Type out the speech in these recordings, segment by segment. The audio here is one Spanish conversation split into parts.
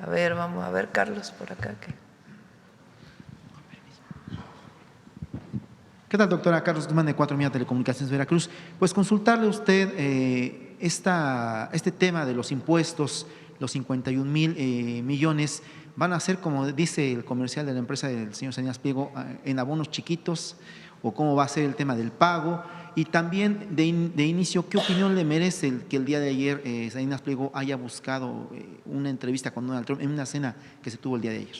A ver, vamos a ver, Carlos, por acá. ¿Qué tal, doctora? Carlos Guzmán, de 4 Milla Telecomunicaciones Veracruz. Pues consultarle a usted este tema de los impuestos, los 51,000 millones, ¿van a ser, como dice el comercial de la empresa del señor Salinas Pliego, en abonos chiquitos? ¿O cómo va a ser el tema del pago? Y también, de inicio, ¿qué opinión le merece que el día de ayer Salinas Pliego haya buscado una entrevista con Donald Trump en una cena que se tuvo el día de ayer?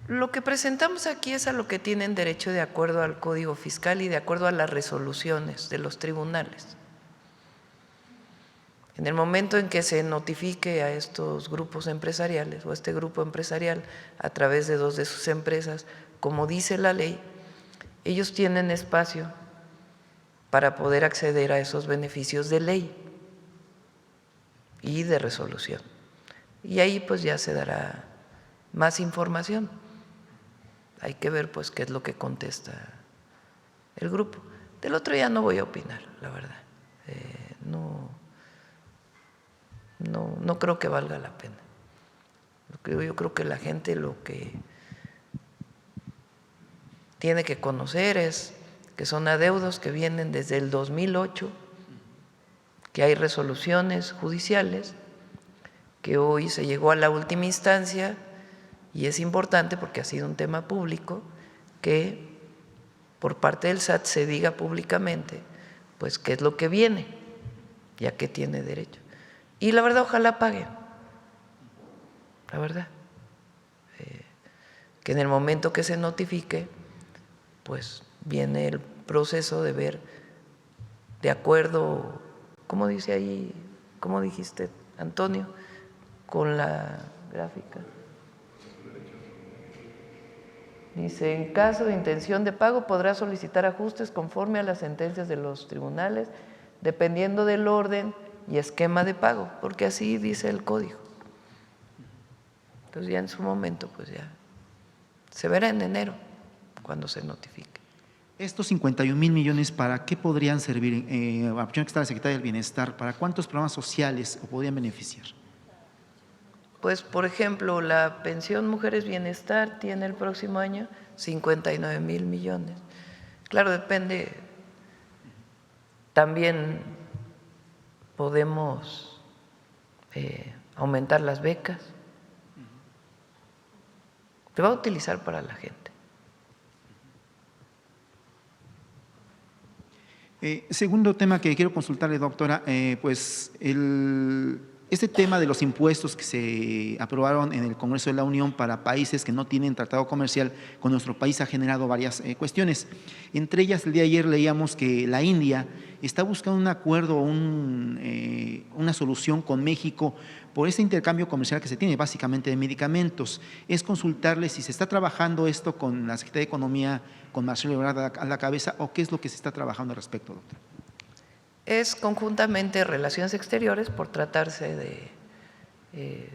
Lo que presentamos aquí es a lo que tienen derecho de acuerdo al Código Fiscal y de acuerdo a las resoluciones de los tribunales. En el momento en que se notifique a estos grupos empresariales o a este grupo empresarial a través de 2 de sus empresas, como dice la ley, ellos tienen espacio para poder acceder a esos beneficios de ley y de resolución. Y ahí pues ya se dará más información. Hay que ver pues qué es lo que contesta el grupo. Del otro ya no voy a opinar, la verdad. No creo que valga la pena. Yo creo que la gente lo que tiene que conocer es que son adeudos que vienen desde el 2008, que hay resoluciones judiciales, que hoy se llegó a la última instancia y es importante porque ha sido un tema público que por parte del SAT se diga públicamente pues qué es lo que viene y a qué tiene derecho. Y la verdad, ojalá paguen, la verdad, que en el momento que se notifique, pues viene el proceso de ver de acuerdo, ¿cómo dice ahí? ¿Cómo dijiste, Antonio? Con la gráfica. Dice, en caso de intención de pago podrá solicitar ajustes conforme a las sentencias de los tribunales, dependiendo del orden y esquema de pago, porque así dice el código. Entonces ya en su momento pues ya se verá en enero cuando se notifique. Estos 51,000 millones, ¿para qué podrían servir? Aprovechando que está la Secretaria del Bienestar, ¿para cuántos programas sociales podrían beneficiar? Pues, por ejemplo, la pensión Mujeres Bienestar tiene el próximo año 59,000 millones. Claro, depende, también podemos aumentar las becas. Se va a utilizar para la gente. Segundo tema que quiero consultarle, doctora, pues este tema de los impuestos que se aprobaron en el Congreso de la Unión para países que no tienen tratado comercial con nuestro país ha generado varias cuestiones. Entre ellas, el día de ayer leíamos que la India está buscando un acuerdo, una solución con México por ese intercambio comercial que se tiene, básicamente de medicamentos. Es consultarle si se está trabajando esto con la Secretaría de Economía, con Marcelo Ebrard a la cabeza, o qué es lo que se está trabajando al respecto, doctor. Es conjuntamente Relaciones Exteriores, por tratarse de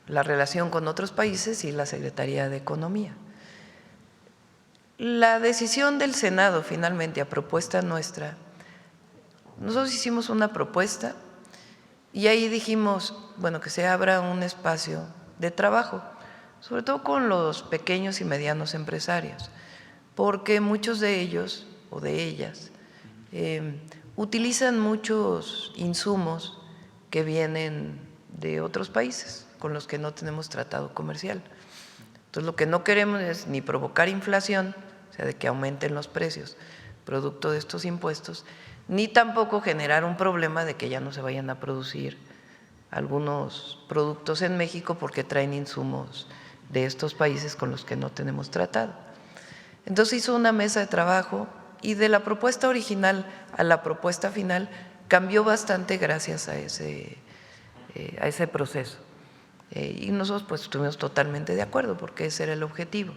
la relación con otros países, y la Secretaría de Economía. La decisión del Senado finalmente a propuesta nuestra, nosotros hicimos una propuesta y ahí dijimos, bueno, que se abra un espacio de trabajo, sobre todo con los pequeños y medianos empresarios, porque muchos de ellos o de ellas utilizan muchos insumos que vienen de otros países con los que no tenemos tratado comercial. Entonces, lo que no queremos es ni provocar inflación, o sea, de que aumenten los precios producto de estos impuestos, ni tampoco generar un problema de que ya no se vayan a producir algunos productos en México porque traen insumos de estos países con los que no tenemos tratado. Entonces hizo una mesa de trabajo y de la propuesta original a la propuesta final cambió bastante gracias a ese proceso. Y nosotros pues estuvimos totalmente de acuerdo porque ese era el objetivo.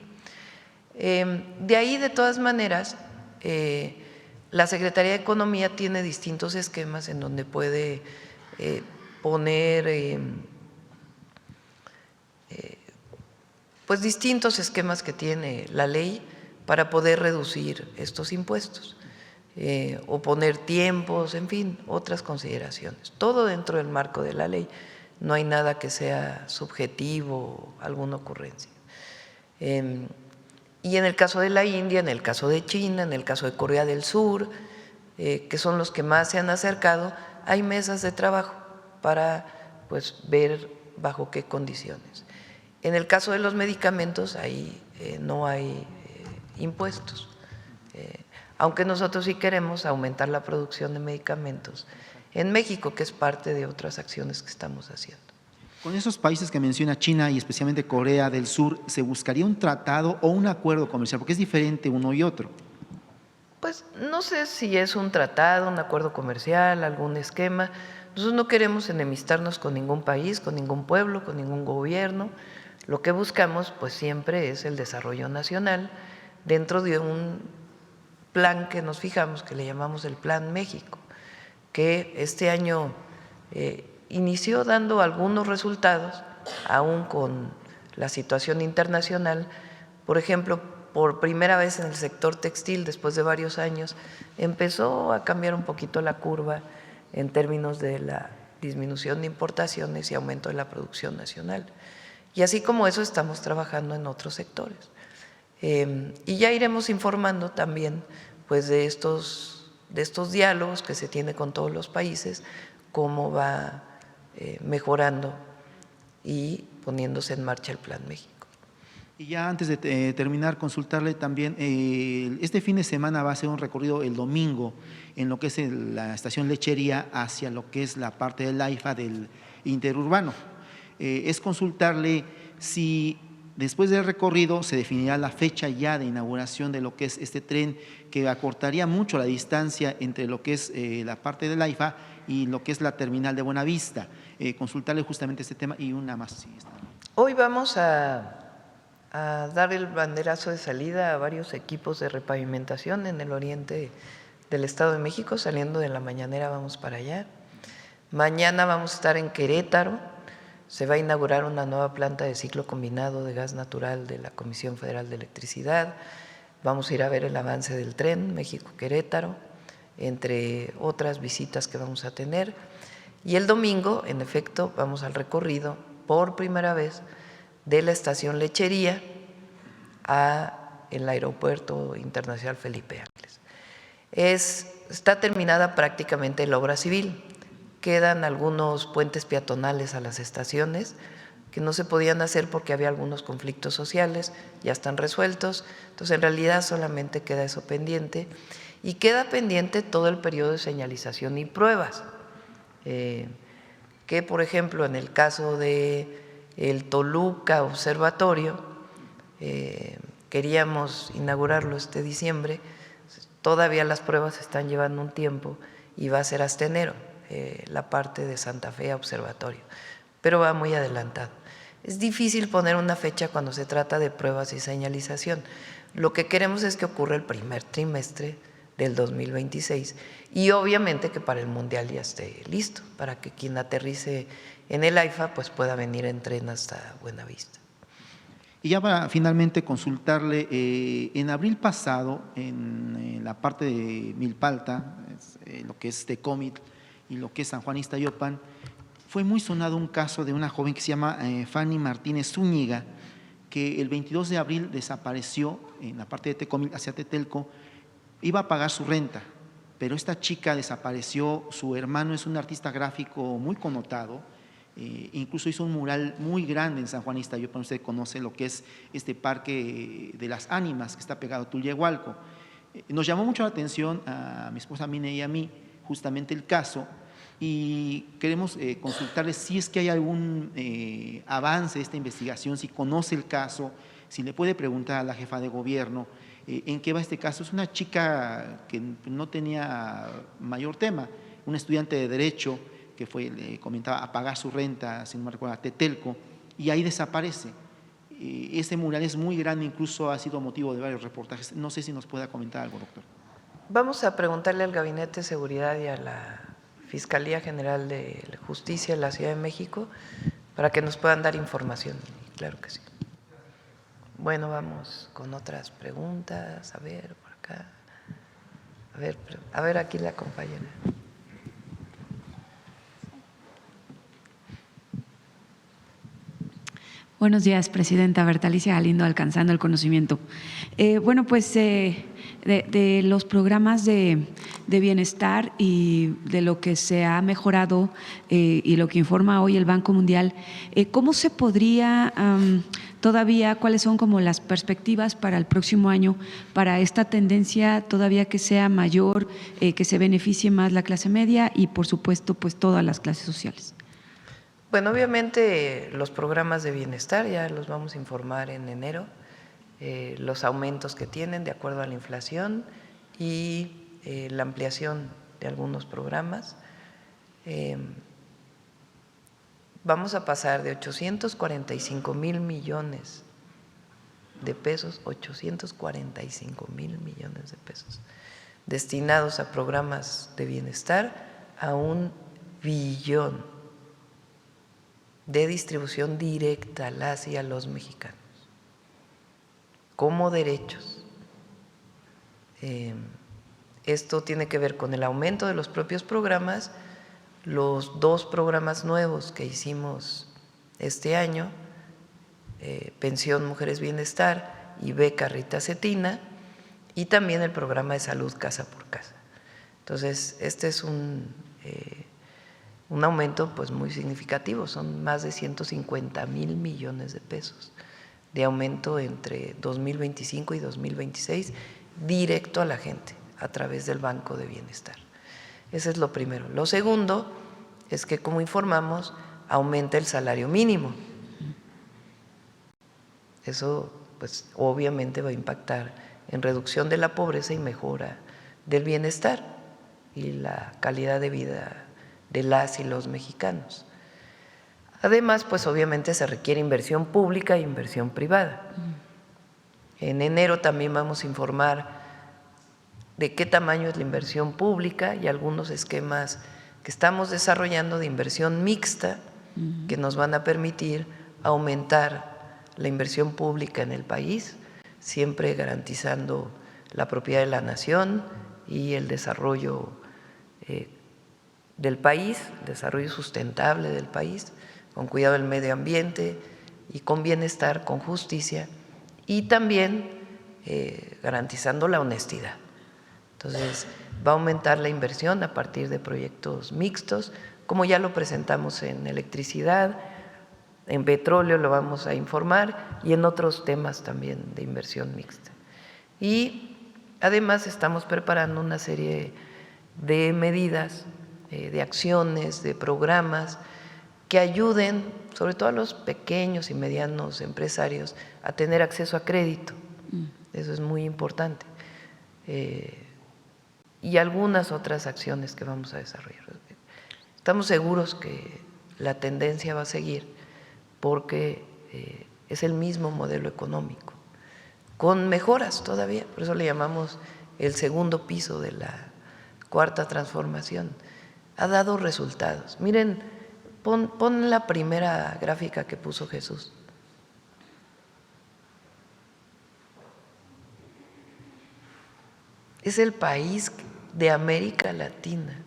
De ahí, de todas maneras, la Secretaría de Economía tiene distintos esquemas en donde puede poner pues distintos esquemas que tiene la ley para poder reducir estos impuestos o poner tiempos, en fin, otras consideraciones, todo dentro del marco de la ley. no hay nada que sea subjetivo, alguna ocurrencia. Y en el caso de la India, en el caso de China, en el caso de Corea del Sur, que son los que más se han acercado, hay mesas de trabajo para pues, ver bajo qué condiciones. En el caso de los medicamentos, ahí no hay impuestos, aunque nosotros sí queremos aumentar la producción de medicamentos en México, que es parte de otras acciones que estamos haciendo. Con esos países que menciona, China y especialmente Corea del Sur, ¿se buscaría un tratado o un acuerdo comercial? Porque es diferente uno y otro. Pues no sé si es un tratado, un acuerdo comercial, algún esquema. Nosotros no queremos enemistarnos con ningún país, con ningún pueblo, con ningún gobierno. Lo que buscamos pues siempre es el desarrollo nacional dentro de un plan que nos fijamos, que le llamamos el Plan México, que este año inició dando algunos resultados, aún con la situación internacional. Por ejemplo, por primera vez en el sector textil, después de varios años, empezó a cambiar un poquito la curva en términos de la disminución de importaciones y aumento de la producción nacional. Y así como eso estamos trabajando en otros sectores. Y ya iremos informando también pues, de estos diálogos que se tiene con todos los países, cómo va mejorando y poniéndose en marcha el Plan México. Y ya antes de terminar, consultarle también, este fin de semana va a ser un recorrido el domingo en lo que es la estación Lechería hacia lo que es la parte del AIFA del interurbano. Es consultarle si después del recorrido se definirá la fecha ya de inauguración de lo que es este tren que acortaría mucho la distancia entre lo que es la parte del AIFA y lo que es la terminal de Buenavista. Consultarle justamente este tema y una más. Sí, está. Hoy vamos a dar el banderazo de salida a varios equipos de repavimentación en el oriente del Estado de México. Saliendo de la mañanera vamos para allá. Mañana vamos a estar en Querétaro. Se va a inaugurar una nueva planta de ciclo combinado de gas natural de la Comisión Federal de Electricidad. Vamos a ir a ver el avance del tren México-Querétaro, entre otras visitas que vamos a tener. Y el domingo, en efecto, vamos al recorrido por primera vez de la estación Lechería a el Aeropuerto Internacional Felipe Ángeles. Está terminada prácticamente la obra civil. Quedan algunos puentes peatonales a las estaciones que no se podían hacer porque había algunos conflictos sociales, ya están resueltos. Entonces, en realidad solamente queda eso pendiente y queda pendiente todo el periodo de señalización y pruebas, que por ejemplo en el caso de el Toluca Observatorio, queríamos inaugurarlo este diciembre, todavía las pruebas se están llevando un tiempo y va a ser hasta enero, la parte de Santa Fe Observatorio, pero va muy adelantado. Es difícil poner una fecha cuando se trata de pruebas y señalización. Lo que queremos es que ocurra el primer trimestre del 2026 y obviamente que para el Mundial ya esté listo, para que quien aterrice en el AIFA pues pueda venir en tren hasta Buenavista. Y ya para finalmente consultarle, en abril pasado, en la parte de Milpalta, lo que es Tecómitl y lo que es San Juan Ixtayopan, fue muy sonado un caso de una joven que se llama Fanny Martínez Zúñiga, que el 22 de abril desapareció en la parte de Tecómitl hacia Tetelco, iba a pagar su renta, pero esta chica desapareció. Su hermano es un artista gráfico muy connotado, incluso hizo un mural muy grande en San Juan Ixtayopan. Usted conoce lo que es este parque de las ánimas que está pegado a Tulyehualco. Nos llamó mucho la atención a mi esposa Mine y a mí justamente el caso, y queremos consultarle si es que hay algún avance de esta investigación, si conoce el caso, si le puede preguntar a la jefa de gobierno en qué va este caso. Es una chica que no tenía mayor tema, un estudiante de Derecho que fue, le comentaba, a pagar su renta, si no me recuerdo, a Tetelco, y ahí desaparece. Ese mural es muy grande, incluso ha sido motivo de varios reportajes. No sé si nos pueda comentar algo, doctor. Vamos a preguntarle al Gabinete de Seguridad y a la Fiscalía General de Justicia de la Ciudad de México para que nos puedan dar información. Claro que sí. Bueno, vamos con otras preguntas. A ver, por acá. A ver aquí la compañera. Buenos días, Presidenta. Bertalicia Galindo, Alcanzando el Conocimiento. Bueno, pues de los programas de bienestar y de lo que se ha mejorado y lo que informa hoy el Banco Mundial, ¿cómo se podría todavía, cuáles son como las perspectivas para el próximo año para esta tendencia todavía que sea mayor, que se beneficie más la clase media y, por supuesto, pues todas las clases sociales? Bueno, obviamente los programas de bienestar ya los vamos a informar en enero, los aumentos que tienen de acuerdo a la inflación y la ampliación de algunos programas. Vamos a pasar de 845,000 millones de pesos, 845,000 millones de pesos destinados a programas de bienestar a 1 billón de distribución directa a las y a los mexicanos, como derechos. Esto tiene que ver con el aumento de los propios programas, los 2 programas nuevos que hicimos este año, Pensión Mujeres Bienestar y Beca Rita Cetina, y también el programa de salud Casa por Casa. Entonces, este es un aumento pues muy significativo, son más de 150,000 millones de pesos de aumento entre 2025 y 2026 directo a la gente a través del Banco de Bienestar. Ese es lo primero. Lo segundo es que, como informamos, aumenta el salario mínimo. Eso pues obviamente va a impactar en reducción de la pobreza y mejora del bienestar y la calidad de vida de las y los mexicanos. Además, pues obviamente se requiere inversión pública e inversión privada. En enero también vamos a informar de qué tamaño es la inversión pública y algunos esquemas que estamos desarrollando de inversión mixta que nos van a permitir aumentar la inversión pública en el país, siempre garantizando la propiedad de la nación y el desarrollo del país, desarrollo sustentable del país, con cuidado del medio ambiente y con bienestar, con justicia y también garantizando la honestidad. Entonces, va a aumentar la inversión a partir de proyectos mixtos, como ya lo presentamos en electricidad, en petróleo lo vamos a informar y en otros temas también de inversión mixta. Y además estamos preparando una serie de medidas, de acciones, de programas que ayuden sobre todo a los pequeños y medianos empresarios a tener acceso a crédito. Eso es muy importante. Y algunas otras acciones que vamos a desarrollar. Estamos seguros que la tendencia va a seguir porque es el mismo modelo económico, con mejoras todavía, por eso le llamamos el segundo piso de la cuarta transformación. Ha dado resultados. Miren, pon la primera gráfica que puso Jesús. Es el país de América Latina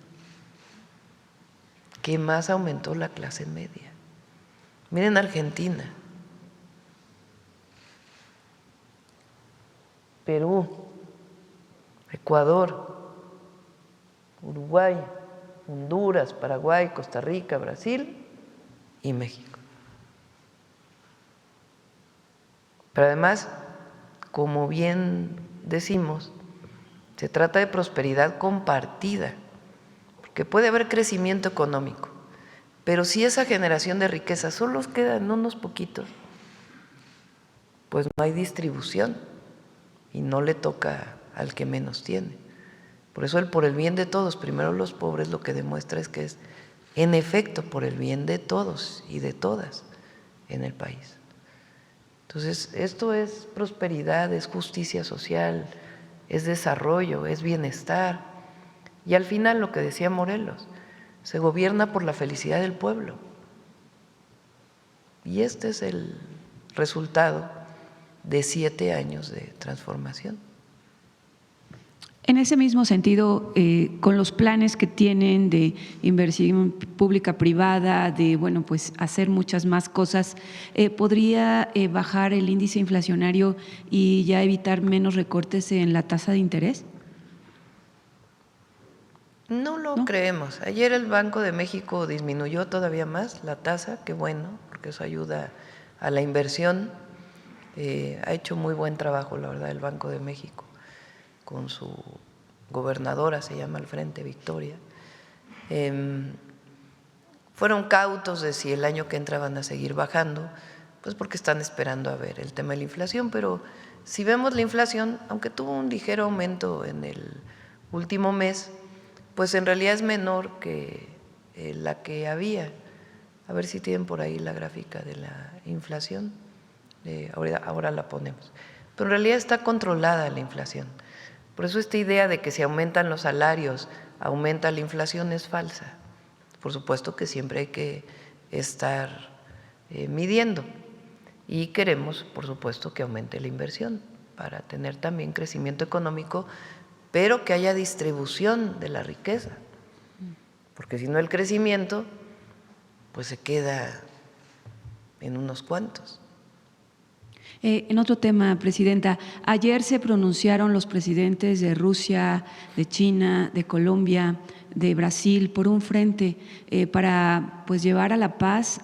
que más aumentó la clase media. Miren Argentina, Perú, Ecuador, Uruguay, Honduras, Paraguay, Costa Rica, Brasil y México. Pero además, como bien decimos, se trata de prosperidad compartida, porque puede haber crecimiento económico, pero si esa generación de riqueza solo queda en unos poquitos, pues no hay distribución y no le toca al que menos tiene. Por eso el por el bien de todos, primero los pobres, lo que demuestra es que es en efecto por el bien de todos y de todas en el país. Entonces, esto es prosperidad, es justicia social, es desarrollo, es bienestar. Y al final, lo que decía Morelos, se gobierna por la felicidad del pueblo. Y este es el resultado de 7 años de transformación. En ese mismo sentido, con los planes que tienen de inversión pública-privada, de bueno, pues hacer muchas más cosas, ¿podría bajar el índice inflacionario y ya evitar menos recortes en la tasa de interés? No lo ¿No? creemos. Ayer el Banco de México disminuyó todavía más la tasa, qué bueno, porque eso ayuda a la inversión. Ha hecho muy buen trabajo, la verdad, el Banco de México, con su gobernadora, se llama al frente, Victoria. Fueron cautos de si el año que entra van a seguir bajando, pues porque están esperando a ver el tema de la inflación, pero si vemos la inflación, aunque tuvo un ligero aumento en el último mes, pues en realidad es menor que la que había. A ver si tienen por ahí la gráfica de la inflación, ahora la ponemos. Pero en realidad está controlada la inflación. Por eso esta idea de que si aumentan los salarios, aumenta la inflación es falsa. Por supuesto que siempre hay que estar midiendo y queremos, por supuesto, que aumente la inversión para tener también crecimiento económico, pero que haya distribución de la riqueza, porque si no el crecimiento pues se queda en unos cuantos. En otro tema, Presidenta, ayer se pronunciaron los presidentes de Rusia, de China, de Colombia, de Brasil por un frente para pues llevar a la paz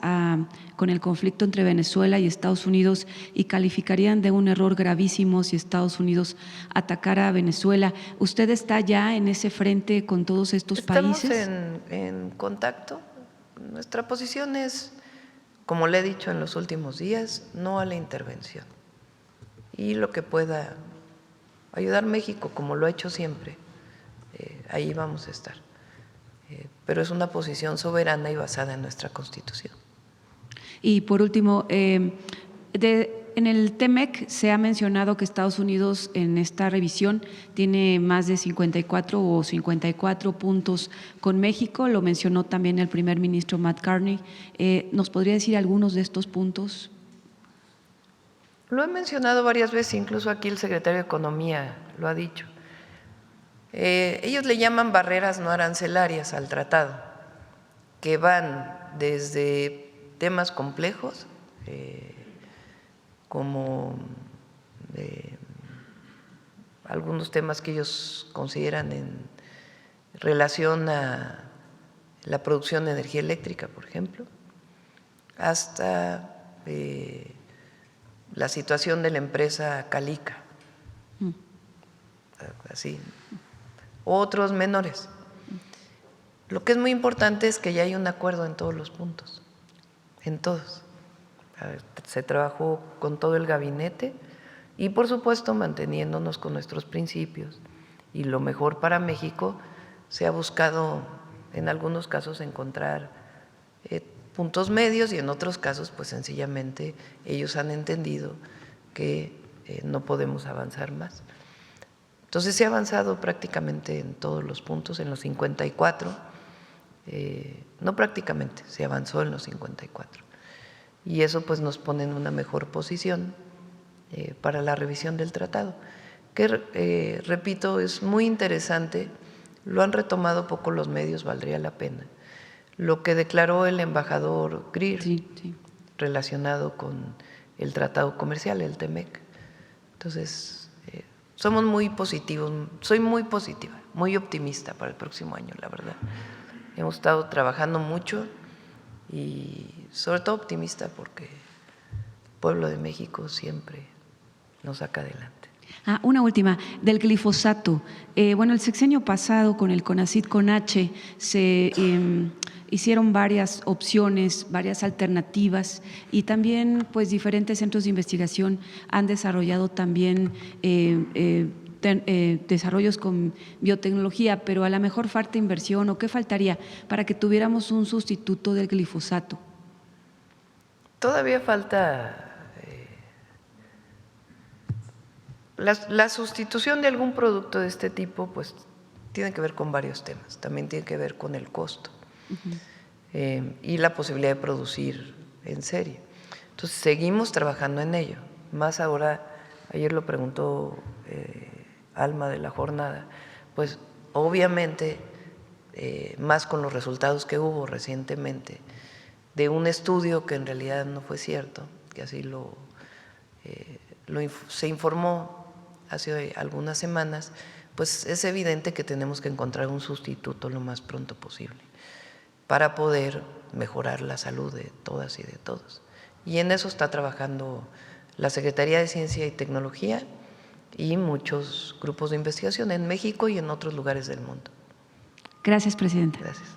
con el conflicto entre Venezuela y Estados Unidos, y calificarían de un error gravísimo si Estados Unidos atacara a Venezuela. ¿Usted está ya en ese frente con todos estos países? Estamos en contacto. Nuestra posición es, como le he dicho en los últimos días, no a la intervención. Y lo que pueda ayudar México, como lo ha hecho siempre, ahí vamos a estar. Pero es una posición soberana y basada en nuestra Constitución. Y por último, en el TEMEC se ha mencionado que Estados Unidos en esta revisión tiene más de 54 puntos con México, lo mencionó también el primer ministro Matt Carney. ¿Nos podría decir algunos de estos puntos? Lo he mencionado varias veces, incluso aquí el secretario de Economía lo ha dicho. Ellos le llaman barreras no arancelarias al tratado, que van desde temas complejos, como algunos temas que ellos consideran en relación a la producción de energía eléctrica, por ejemplo, hasta la situación de la empresa Calica, así, otros menores. Lo que es muy importante es que ya hay un acuerdo en todos los puntos, en todos. Se trabajó con todo el gabinete y, por supuesto, manteniéndonos con nuestros principios. Y lo mejor para México, se ha buscado en algunos casos encontrar puntos medios y en otros casos pues sencillamente ellos han entendido que no podemos avanzar más. Entonces se ha avanzado prácticamente en todos los puntos, en los 54, no prácticamente, se avanzó en los 54 y eso pues nos pone en una mejor posición para la revisión del tratado, que repito, es muy interesante, lo han retomado poco los medios, valdría la pena. Lo que declaró el embajador Greer, sí, relacionado con el tratado comercial, el TEMEC. Entonces, somos muy positivos, soy muy positiva, muy optimista para el próximo año, la verdad. Hemos estado trabajando mucho y sobre todo optimista porque el pueblo de México siempre nos saca adelante. Una última, del glifosato. Bueno, el sexenio pasado con el CONACYT-CONACHE se hicieron varias opciones, varias alternativas y también pues diferentes centros de investigación han desarrollado también desarrollos con biotecnología, pero a lo mejor falta inversión o qué faltaría para que tuviéramos un sustituto del glifosato. Todavía falta la sustitución de algún producto de este tipo, pues tiene que ver con varios temas, también tiene que ver con el costo y la posibilidad de producir en serie. Entonces seguimos trabajando en ello, más ahora, ayer lo preguntó Alma de la Jornada, pues obviamente, más con los resultados que hubo recientemente de un estudio que en realidad no fue cierto, que así se informó hace algunas semanas, pues es evidente que tenemos que encontrar un sustituto lo más pronto posible para poder mejorar la salud de todas y de todos. Y en eso está trabajando la Secretaría de Ciencia y Tecnología y muchos grupos de investigación en México y en otros lugares del mundo. Gracias, presidenta. Gracias.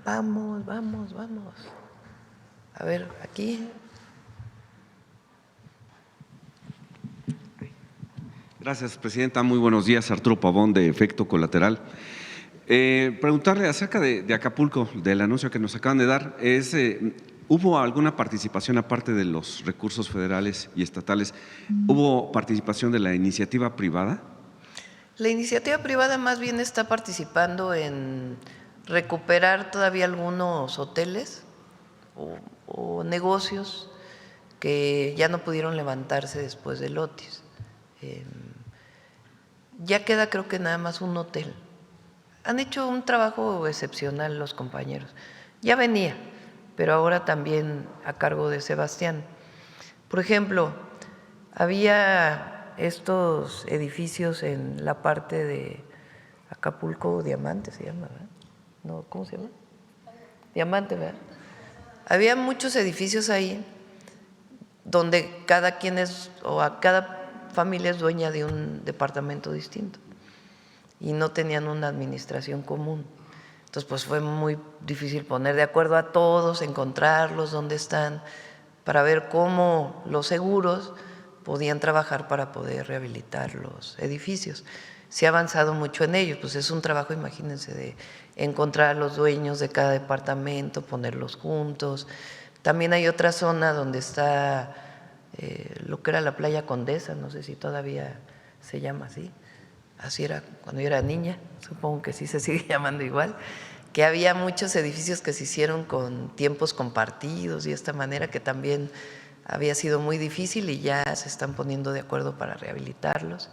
Vamos. A ver, aquí. Gracias, presidenta. Muy buenos días. Arturo Pavón, de Efecto Colateral. Preguntarle acerca de Acapulco, del anuncio que nos acaban de dar. ¿Hubo alguna participación, aparte de los recursos federales y estatales, hubo participación de la iniciativa privada? La iniciativa privada más bien está participando en recuperar todavía algunos hoteles o negocios que ya no pudieron levantarse después del Otis. Ya queda, creo que nada más un hotel. Han hecho un trabajo excepcional los compañeros. Ya venía, pero ahora también a cargo de Sebastián. Por ejemplo, había estos edificios en la parte de Acapulco, Diamante se llama, ¿verdad? No, ¿cómo se llama? Diamante, ¿verdad? Había muchos edificios ahí donde cada quien cada familia es dueña de un departamento distinto y no tenían una administración común. Entonces, pues fue muy difícil poner de acuerdo a todos, encontrarlos, dónde están, para ver cómo los seguros podían trabajar para poder rehabilitar los edificios. Se ha avanzado mucho en ello, pues es un trabajo, imagínense, de encontrar a los dueños de cada departamento, ponerlos juntos. También hay otra zona donde está lo que era la playa Condesa, no sé si todavía se llama así. Así era cuando yo era niña, supongo que sí se sigue llamando igual, que había muchos edificios que se hicieron con tiempos compartidos y de esta manera que también había sido muy difícil y ya se están poniendo de acuerdo para rehabilitarlos.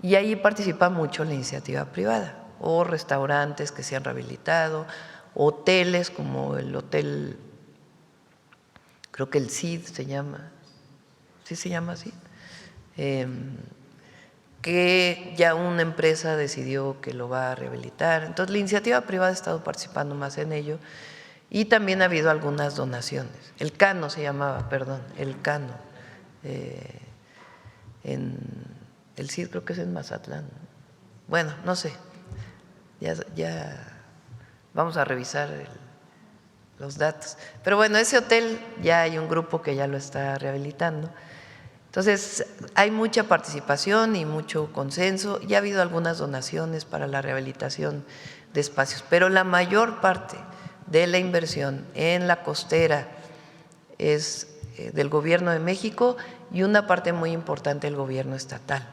Y ahí participa mucho la iniciativa privada, o restaurantes que se han rehabilitado, hoteles como el hotel, creo que el CID se llama, ¿sí se llama así? Que ya una empresa decidió que lo va a rehabilitar. Entonces, la iniciativa privada ha estado participando más en ello y también ha habido algunas donaciones. El Cano se llamaba, perdón, el Cano. El CID creo que es en Mazatlán. Bueno, no sé, ya vamos a revisar los datos. Pero bueno, ese hotel ya hay un grupo que ya lo está rehabilitando. Entonces, hay mucha participación y mucho consenso. Ya ha habido algunas donaciones para la rehabilitación de espacios, pero la mayor parte de la inversión en la costera es del Gobierno de México y una parte muy importante del Gobierno estatal,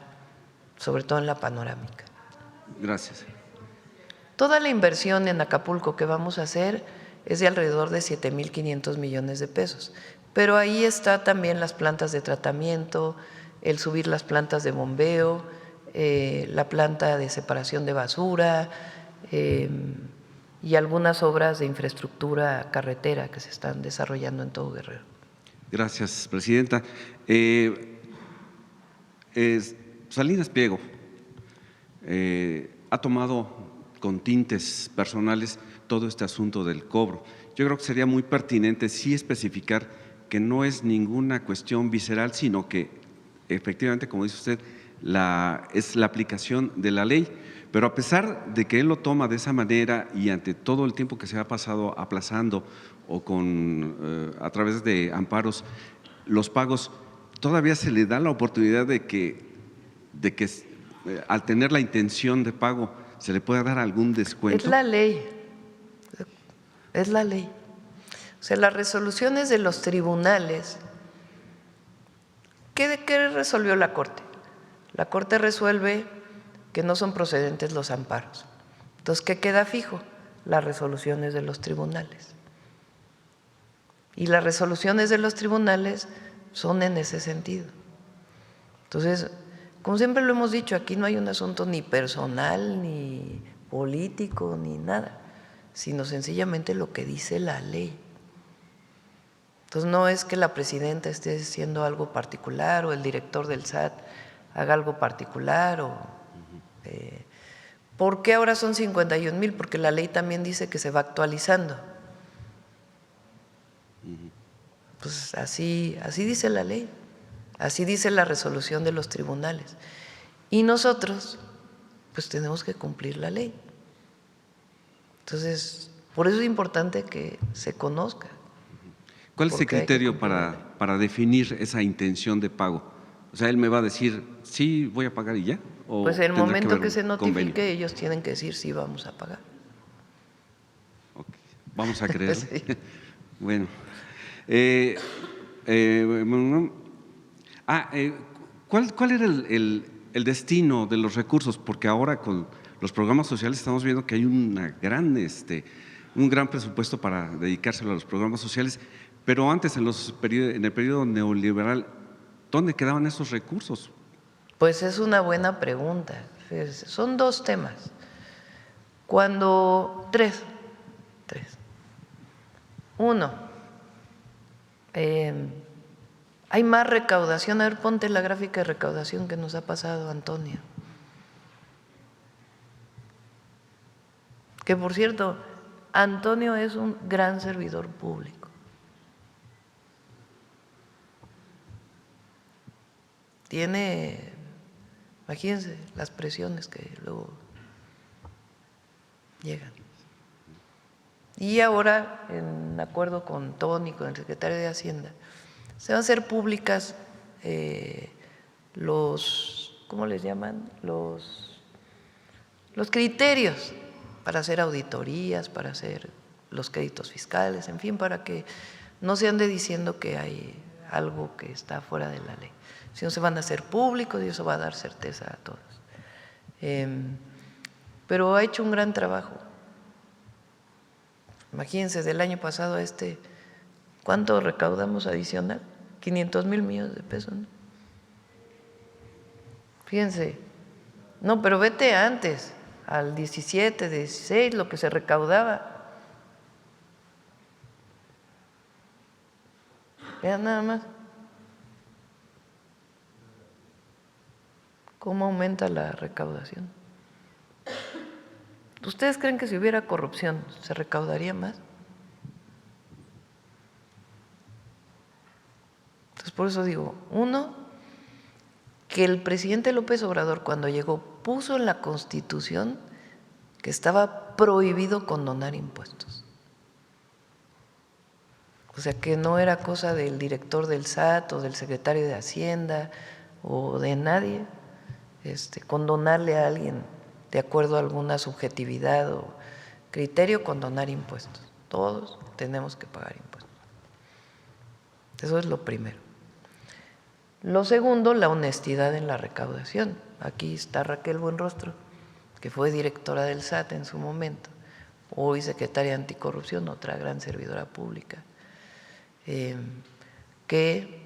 sobre todo en la panorámica. Gracias. Toda la inversión en Acapulco que vamos a hacer es de alrededor de 7,500 millones de pesos. Pero ahí está también las plantas de tratamiento, el subir las plantas de bombeo, la planta de separación de basura y algunas obras de infraestructura carretera que se están desarrollando en todo Guerrero. Gracias, presidenta. Salinas Pliego ha tomado con tintes personales todo este asunto del cobro. Yo creo que sería muy pertinente sí especificar que no es ninguna cuestión visceral, sino que efectivamente, como dice usted, es la aplicación de la ley. Pero a pesar de que él lo toma de esa manera y ante todo el tiempo que se ha pasado aplazando o a través de amparos los pagos, todavía se le da la oportunidad de que al tener la intención de pago se le pueda dar algún descuento. Es la ley, es la ley. O sea, las resoluciones de los tribunales, ¿qué resolvió la Corte? La Corte resuelve que no son procedentes los amparos. Entonces, ¿qué queda fijo? Las resoluciones de los tribunales. Y las resoluciones de los tribunales son en ese sentido. Entonces, como siempre lo hemos dicho, aquí no hay un asunto ni personal, ni político, ni nada, sino sencillamente lo que dice la ley. Entonces no es que la presidenta esté haciendo algo particular o el director del SAT haga algo particular o… ¿Por qué ahora son 51,000? Porque la ley también dice que se va actualizando. Pues así dice la ley, así dice la resolución de los tribunales. Y nosotros, pues tenemos que cumplir la ley. Entonces, por eso es importante que se conozca. ¿Cuál es el Porque hay que criterio cumplir la ley. para definir esa intención de pago? O sea, él me va a decir, sí, voy a pagar y ya. ¿O Pues en el tendrá momento haber que un se notifique, convenio? ellos tienen que decir sí vamos a pagar. Ok, vamos a creerle. Sí. Bueno. ¿Cuál era el destino de los recursos? Porque ahora con los programas sociales estamos viendo que hay un gran presupuesto para dedicárselo a los programas sociales, pero antes, en el periodo neoliberal, ¿dónde quedaban esos recursos? Pues es una buena pregunta. Son dos temas. Tres. Uno, hay más recaudación. A ver, ponte la gráfica de recaudación que nos ha pasado Antonio. Que por cierto, Antonio es un gran servidor público. Tiene, imagínense las presiones que luego llegan. Y ahora, en acuerdo con Tony, con el secretario de Hacienda, se van a hacer públicas ¿cómo les llaman? Los criterios para hacer auditorías, para hacer los créditos fiscales, en fin, para que no se ande diciendo que hay algo que está fuera de la ley, sino se van a hacer públicos y eso va a dar certeza a todos. Pero ha hecho un gran trabajo. Imagínense, del año pasado a ¿cuánto recaudamos adicional? 500,000 millones de pesos, ¿no? Fíjense, no, pero vete antes, al 17, 16, lo que se recaudaba. Vean nada más cómo aumenta la recaudación. ¿Ustedes creen que si hubiera corrupción se recaudaría más? Entonces, por eso digo, uno, que el presidente López Obrador cuando llegó puso en la Constitución que estaba prohibido condonar impuestos. O sea, que no era cosa del director del SAT o del secretario de Hacienda o de nadie condonarle a alguien de acuerdo a alguna subjetividad o criterio, condonar impuestos. Todos tenemos que pagar impuestos. Eso es lo primero. Lo segundo, la honestidad en la recaudación. Aquí está Raquel Buenrostro, que fue directora del SAT en su momento, hoy secretaria de Anticorrupción, otra gran servidora pública, que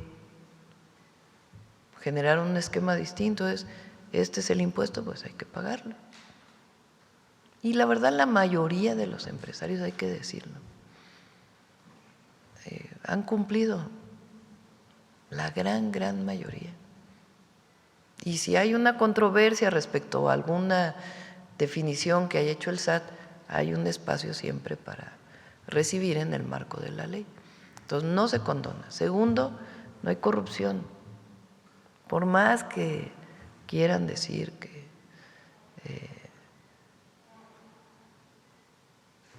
generaron un esquema distinto. Este es el impuesto, pues hay que pagarlo. Y la verdad, la mayoría de los empresarios, hay que decirlo, han cumplido, la gran mayoría. Y si hay una controversia respecto a alguna definición que haya hecho el SAT, hay un espacio siempre para recibir en el marco de la ley. Entonces, no se condona. Segundo, no hay corrupción. Por más que quieran decir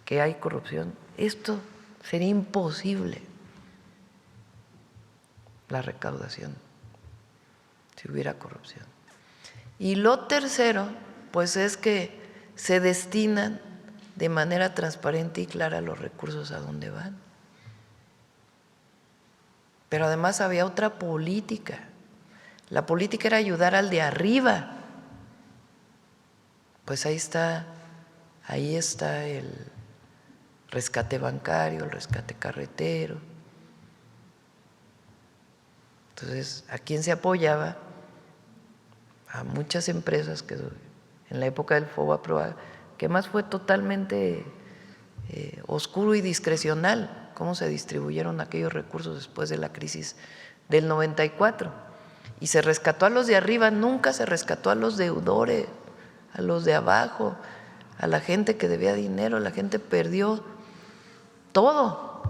que hay corrupción, esto sería imposible, la recaudación, si hubiera corrupción. Y lo tercero, pues es que se destinan de manera transparente y clara los recursos a dónde van. Pero además había otra política. La política era ayudar al de arriba. Pues ahí está el rescate bancario, el rescate carretero. Entonces, ¿a quién se apoyaba? a muchas empresas que en la época del FOBAPROA, que más fue totalmente oscuro y discrecional cómo se distribuyeron aquellos recursos después de la crisis del 94. Y se rescató a los de arriba, nunca se rescató a los deudores, a los de abajo, a la gente que debía dinero. La gente perdió todo,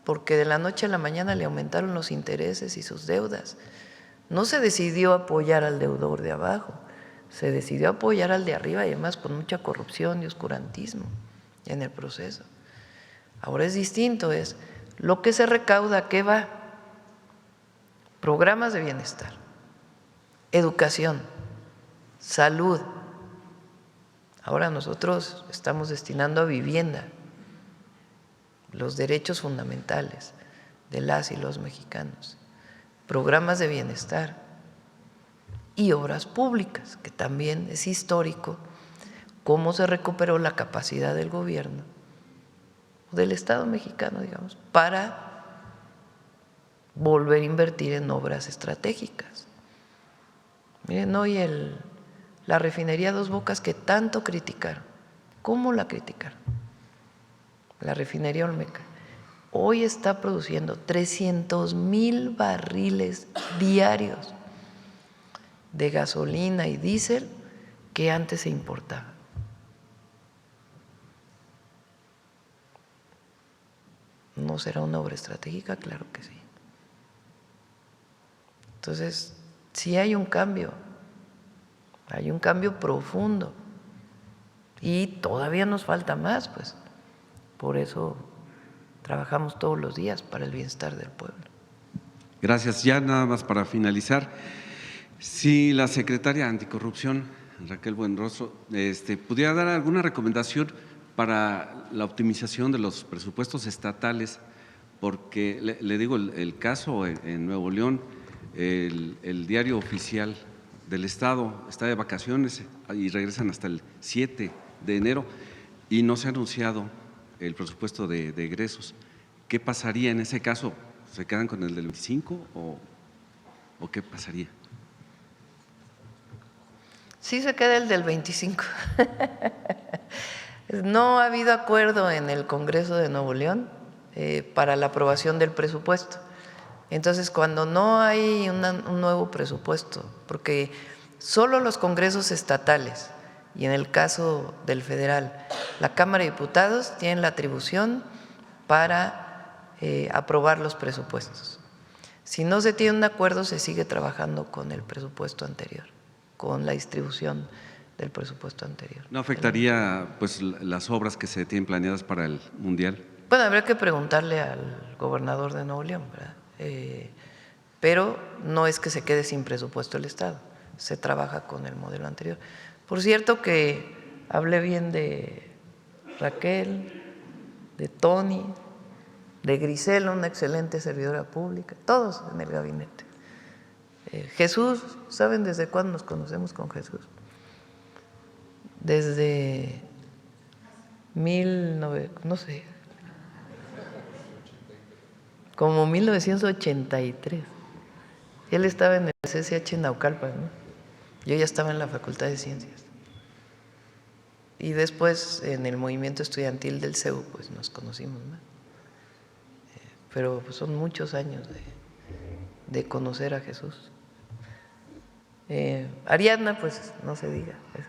porque de la noche a la mañana le aumentaron los intereses y sus deudas. No se decidió apoyar al deudor de abajo, se decidió apoyar al de arriba, y además con mucha corrupción y oscurantismo en el proceso. Ahora es distinto, es lo que se recauda, ¿qué va? Programas de bienestar, educación, salud. Ahora nosotros estamos destinando a vivienda, los derechos fundamentales de las y los mexicanos, programas de bienestar y obras públicas, que también es histórico cómo se recuperó la capacidad del gobierno, del Estado mexicano, digamos, para volver a invertir en obras estratégicas. Miren, hoy la refinería Dos Bocas que tanto criticaron, ¿cómo la criticaron? La refinería Olmeca, hoy está produciendo 300,000 barriles diarios de gasolina y diésel que antes se importaba. ¿No será una obra estratégica? Claro que sí. Entonces, sí hay un cambio profundo y todavía nos falta más, pues. Por eso trabajamos todos los días para el bienestar del pueblo. Gracias. Ya nada más para finalizar, si la secretaria anticorrupción, Raquel Buenrostro, pudiera dar alguna recomendación para la optimización de los presupuestos estatales, porque le digo, el caso en Nuevo León, el diario oficial del Estado está de vacaciones y regresan hasta el 7 de enero y no se ha anunciado el presupuesto de egresos. ¿Qué pasaría en ese caso? ¿Se quedan con el del 25 o qué pasaría? Sí se queda el del 25. No ha habido acuerdo en el Congreso de Nuevo León para la aprobación del presupuesto. Entonces, cuando no hay un nuevo presupuesto, porque solo los congresos estatales y en el caso del federal, la Cámara de Diputados tienen la atribución para aprobar los presupuestos. Si no se tiene un acuerdo, se sigue trabajando con el presupuesto anterior, con la distribución del presupuesto anterior. ¿No afectaría pues las obras que se tienen planeadas para el Mundial? Bueno, habría que preguntarle al gobernador de Nuevo León, ¿verdad? Pero no es que se quede sin presupuesto el Estado, se trabaja con el modelo anterior. Por cierto que hablé bien de Raquel, de Tony, de Grisela, una excelente servidora pública, todos en el gabinete. Jesús, ¿saben desde cuándo nos conocemos con Jesús? Desde como 1983. Él estaba en el CCH en Naucalpan, ¿no? Yo ya estaba en la Facultad de Ciencias. Y después en el movimiento estudiantil del CEU, pues nos conocimos, ¿no? Pero pues, son muchos años de conocer a Jesús. Ariadna, pues no se diga, es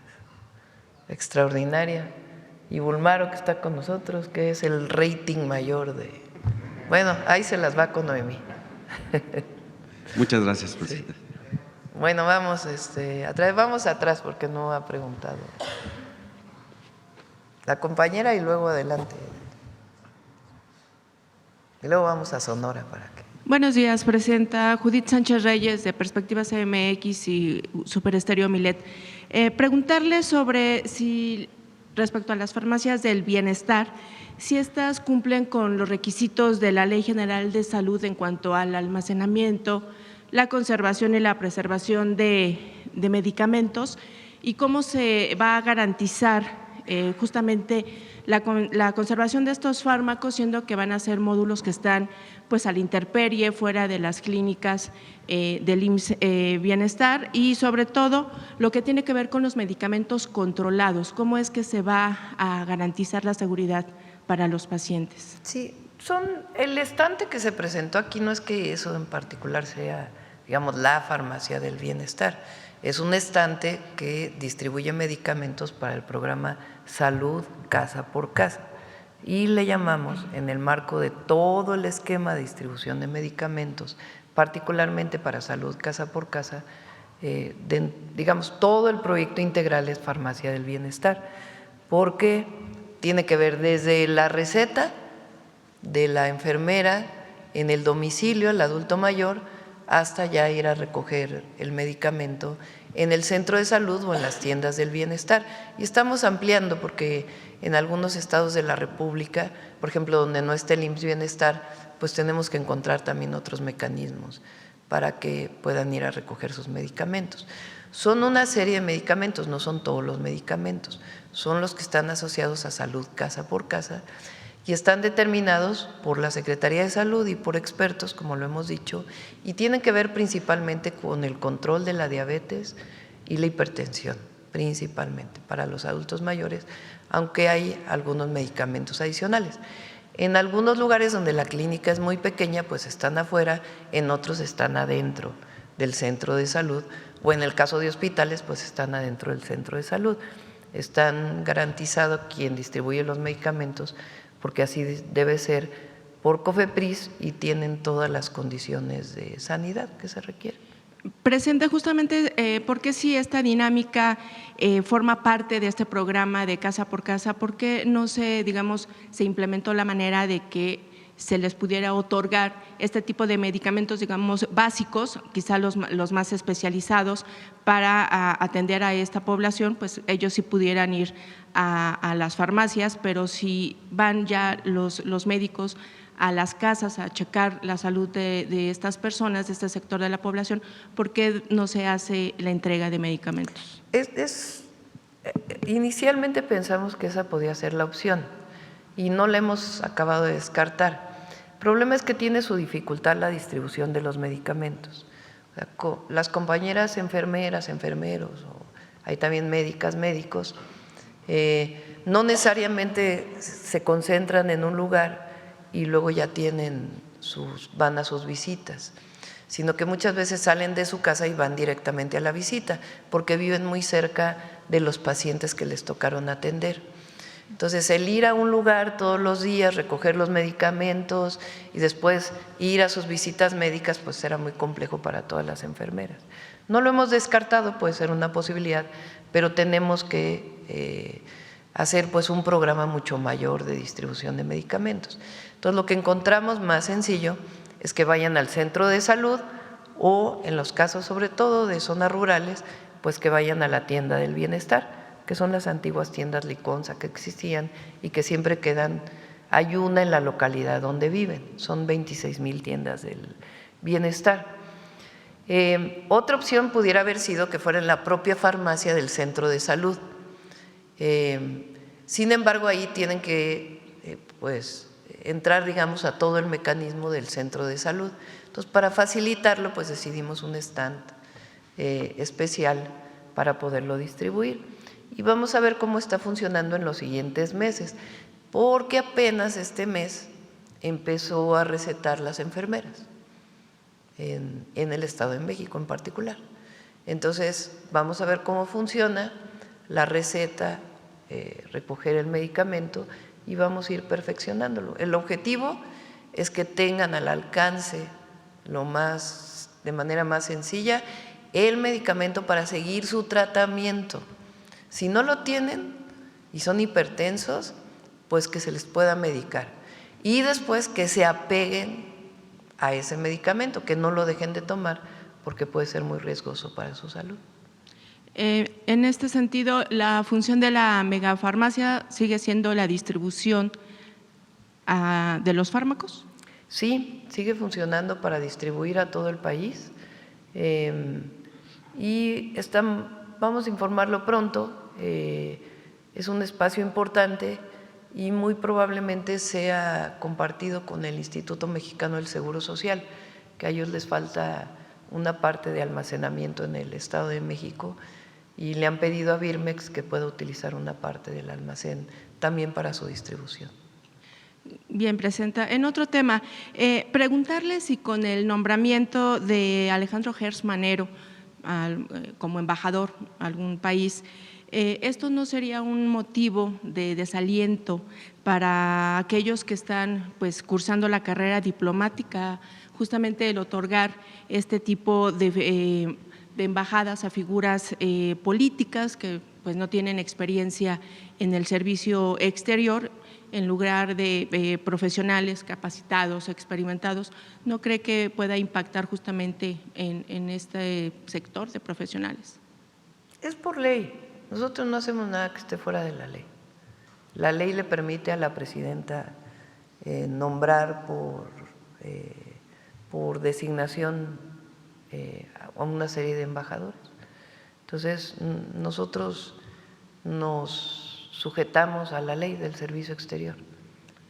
extraordinaria. Y Bulmaro, que está con nosotros, que es el rating mayor de… Bueno, ahí se las va con Noemí. Muchas gracias, presidente. Sí. Bueno, vamos, vamos atrás porque no ha preguntado la compañera y luego adelante. Y luego vamos a Sonora para que… Buenos días, presidenta. Judith Sánchez Reyes, de Perspectivas MX y Super Estéreo Milet. Preguntarle sobre si, respecto a las farmacias del bienestar, si estas cumplen con los requisitos de la Ley General de Salud en cuanto al almacenamiento, la conservación y la preservación de medicamentos, y cómo se va a garantizar justamente la conservación de estos fármacos, siendo que van a ser módulos que están pues a la intemperie, fuera de las clínicas del IMSS Bienestar, y sobre todo lo que tiene que ver con los medicamentos controlados, cómo es que se va a garantizar la seguridad para los pacientes. Sí, el estante que se presentó aquí no es que eso en particular sea, digamos, la farmacia del bienestar. Es un estante que distribuye medicamentos para el programa Salud Casa por Casa. Y le llamamos, en el marco de todo el esquema de distribución de medicamentos, particularmente para Salud Casa por Casa, digamos, todo el proyecto integral es farmacia del bienestar, porque tiene que ver desde la receta de la enfermera en el domicilio, el adulto mayor, hasta ya ir a recoger el medicamento en el centro de salud o en las tiendas del bienestar. Y estamos ampliando porque en algunos estados de la República, por ejemplo, donde no está el IMSS Bienestar, pues tenemos que encontrar también otros mecanismos para que puedan ir a recoger sus medicamentos. Son una serie de medicamentos, no son todos los medicamentos, son los que están asociados a Salud Casa por Casa y están determinados por la Secretaría de Salud y por expertos, como lo hemos dicho, y tienen que ver principalmente con el control de la diabetes y la hipertensión, principalmente para los adultos mayores, aunque hay algunos medicamentos adicionales. En algunos lugares donde la clínica es muy pequeña, pues están afuera, en otros están adentro del centro de salud, o en el caso de hospitales, pues están adentro del centro de salud. Están garantizados quien distribuye los medicamentos, porque así debe ser por COFEPRIS y tienen todas las condiciones de sanidad que se requieren. Presente justamente porque si esta dinámica forma parte de este programa de casa por casa, ¿por qué no se implementó la manera de que se les pudiera otorgar este tipo de medicamentos, digamos, básicos, quizá los más especializados, para atender a esta población? Pues ellos sí pudieran ir a las farmacias, pero si van ya los médicos a las casas a checar la salud de estas personas, de este sector de la población, ¿por qué no se hace la entrega de medicamentos? Inicialmente pensamos que esa podía ser la opción y no la hemos acabado de descartar. El problema es que tiene su dificultad la distribución de los medicamentos. O sea, las compañeras enfermeras, enfermeros, o hay también médicas, médicos, no necesariamente se concentran en un lugar y luego ya van a sus visitas, sino que muchas veces salen de su casa y van directamente a la visita, porque viven muy cerca de los pacientes que les tocaron atender. Entonces, el ir a un lugar todos los días, recoger los medicamentos y después ir a sus visitas médicas, pues era muy complejo para todas las enfermeras. No lo hemos descartado, puede ser una posibilidad, pero tenemos que hacer pues un programa mucho mayor de distribución de medicamentos. Entonces, lo que encontramos más sencillo es que vayan al centro de salud o, en los casos sobre todo de zonas rurales, pues que vayan a la tienda del bienestar, que son las antiguas tiendas Liconza que existían y que siempre hay una en la localidad donde viven, son 26,000 tiendas del bienestar. Otra opción pudiera haber sido que fuera en la propia farmacia del centro de salud. Sin embargo, ahí tienen que pues entrar, digamos, a todo el mecanismo del centro de salud. Entonces, para facilitarlo, pues decidimos un stand especial para poderlo distribuir. Y vamos a ver cómo está funcionando en los siguientes meses, porque apenas este mes empezó a recetar las enfermeras, en el Estado de México en particular. Entonces, vamos a ver cómo funciona la receta, recoger el medicamento y vamos a ir perfeccionándolo. El objetivo es que tengan al alcance de manera más sencilla el medicamento para seguir su tratamiento. Si no lo tienen y son hipertensos, pues que se les pueda medicar y después que se apeguen a ese medicamento, que no lo dejen de tomar porque puede ser muy riesgoso para su salud. En este sentido, la función de la megafarmacia sigue siendo la distribución de los fármacos. Sí, sigue funcionando para distribuir a todo el país y vamos a informarlo pronto. es un espacio importante y muy probablemente sea compartido con el Instituto Mexicano del Seguro Social, que a ellos les falta una parte de almacenamiento en el Estado de México y le han pedido a Birmex que pueda utilizar una parte del almacén también para su distribución. Bien, Presidenta. En otro tema, preguntarle si con el nombramiento de Alejandro Gertz Manero como embajador a algún país, ¿esto no sería un motivo de desaliento para aquellos que están pues cursando la carrera diplomática, justamente el otorgar este tipo de embajadas a figuras políticas que pues no tienen experiencia en el servicio exterior, en lugar de profesionales capacitados, experimentados? ¿No cree que pueda impactar justamente en este sector de profesionales? Es por ley. Nosotros no hacemos nada que esté fuera de la ley. La ley le permite a la presidenta nombrar por designación a una serie de embajadores. Entonces, nosotros nos sujetamos a la ley del servicio exterior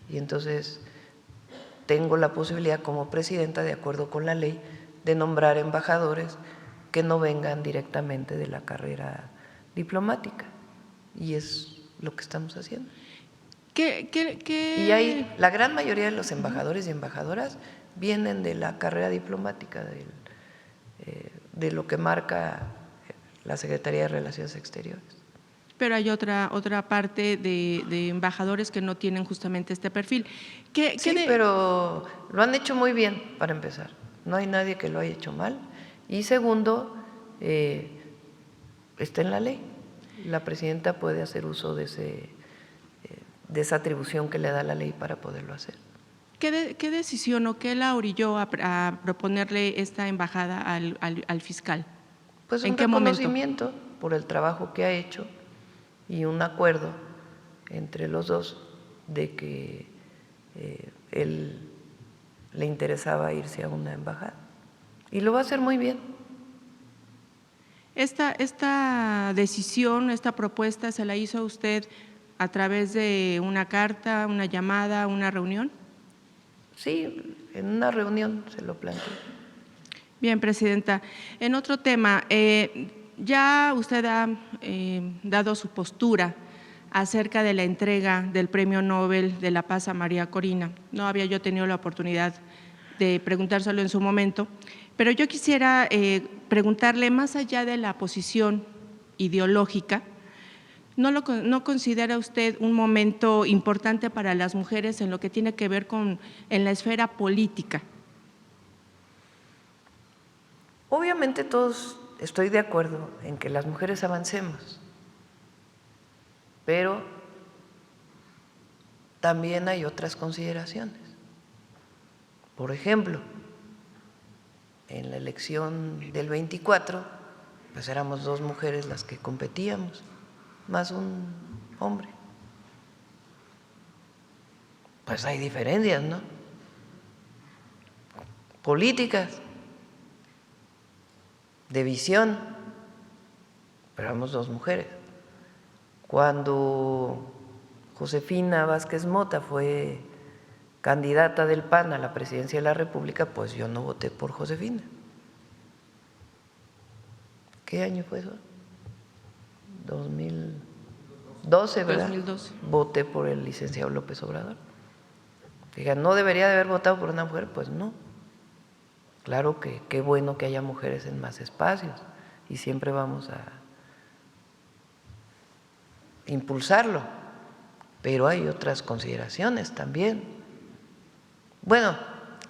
y entonces tengo la posibilidad como presidenta, de acuerdo con la ley, de nombrar embajadores que no vengan directamente de la carrera diplomática, y es lo que estamos haciendo. Y hay, la gran mayoría de los embajadores y embajadoras vienen de la carrera diplomática, de lo que marca la Secretaría de Relaciones Exteriores. Pero hay otra parte de embajadores que no tienen justamente este perfil. Sí, pero lo han hecho muy bien, para empezar. No hay nadie que lo haya hecho mal. Y segundo, está en la ley. La presidenta puede hacer uso de esa atribución que le da la ley para poderlo hacer. ¿Qué decisión o qué la orilló a proponerle esta embajada al fiscal? Pues ¿En un qué momento? reconocimiento por el trabajo que ha hecho y un acuerdo entre los dos de que él le interesaba irse a una embajada. Y lo va a hacer muy bien. Esta decisión, esta propuesta, ¿se la hizo usted a través de una carta, una llamada, una reunión? Sí, en una reunión se lo planteé. Bien, Presidenta. En otro tema, ya usted ha dado su postura acerca de la entrega del Premio Nobel de la Paz a María Corina. No había yo tenido la oportunidad de preguntárselo en su momento, pero yo quisiera preguntarle, más allá de la posición ideológica, ¿no considera usted un momento importante para las mujeres en lo que tiene que ver en la esfera política? Obviamente todos estoy de acuerdo en que las mujeres avancemos, pero también hay otras consideraciones. Por ejemplo, en la elección del 24, pues éramos 2 mujeres las que competíamos, más un hombre. Pues hay diferencias, ¿no? Políticas, de visión, pero éramos 2 mujeres. Cuando Josefina Vázquez Mota fue candidata del PAN a la presidencia de la República, pues yo no voté por Josefina. ¿Qué año fue eso? 2012, ¿verdad? 2012. Voté por el licenciado López Obrador. Digan, ¿no debería de haber votado por una mujer? Pues no. Claro que qué bueno que haya mujeres en más espacios y siempre vamos a impulsarlo, pero hay otras consideraciones también. Bueno,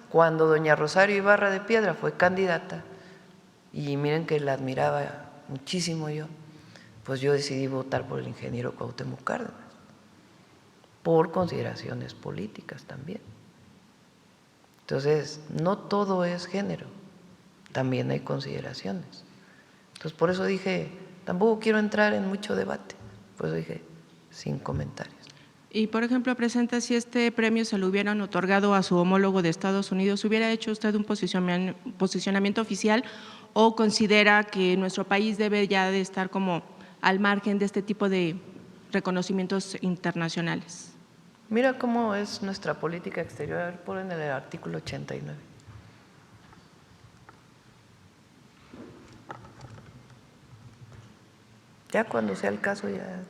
cuando doña Rosario Ibarra de Piedra fue candidata, y miren que la admiraba muchísimo yo, pues yo decidí votar por el ingeniero Cuauhtémoc Cárdenas, por consideraciones políticas también. Entonces, no todo es género, también hay consideraciones. Entonces, por eso dije, tampoco quiero entrar en mucho debate, por eso dije, sin comentarios. Y, por ejemplo, Presidenta, si este premio se lo hubieran otorgado a su homólogo de Estados Unidos, ¿hubiera hecho usted un posicionamiento oficial o considera que nuestro país debe ya de estar como al margen de este tipo de reconocimientos internacionales. Mira cómo es nuestra política exterior, ponen el artículo 89. Ya cuando sea el caso, ya.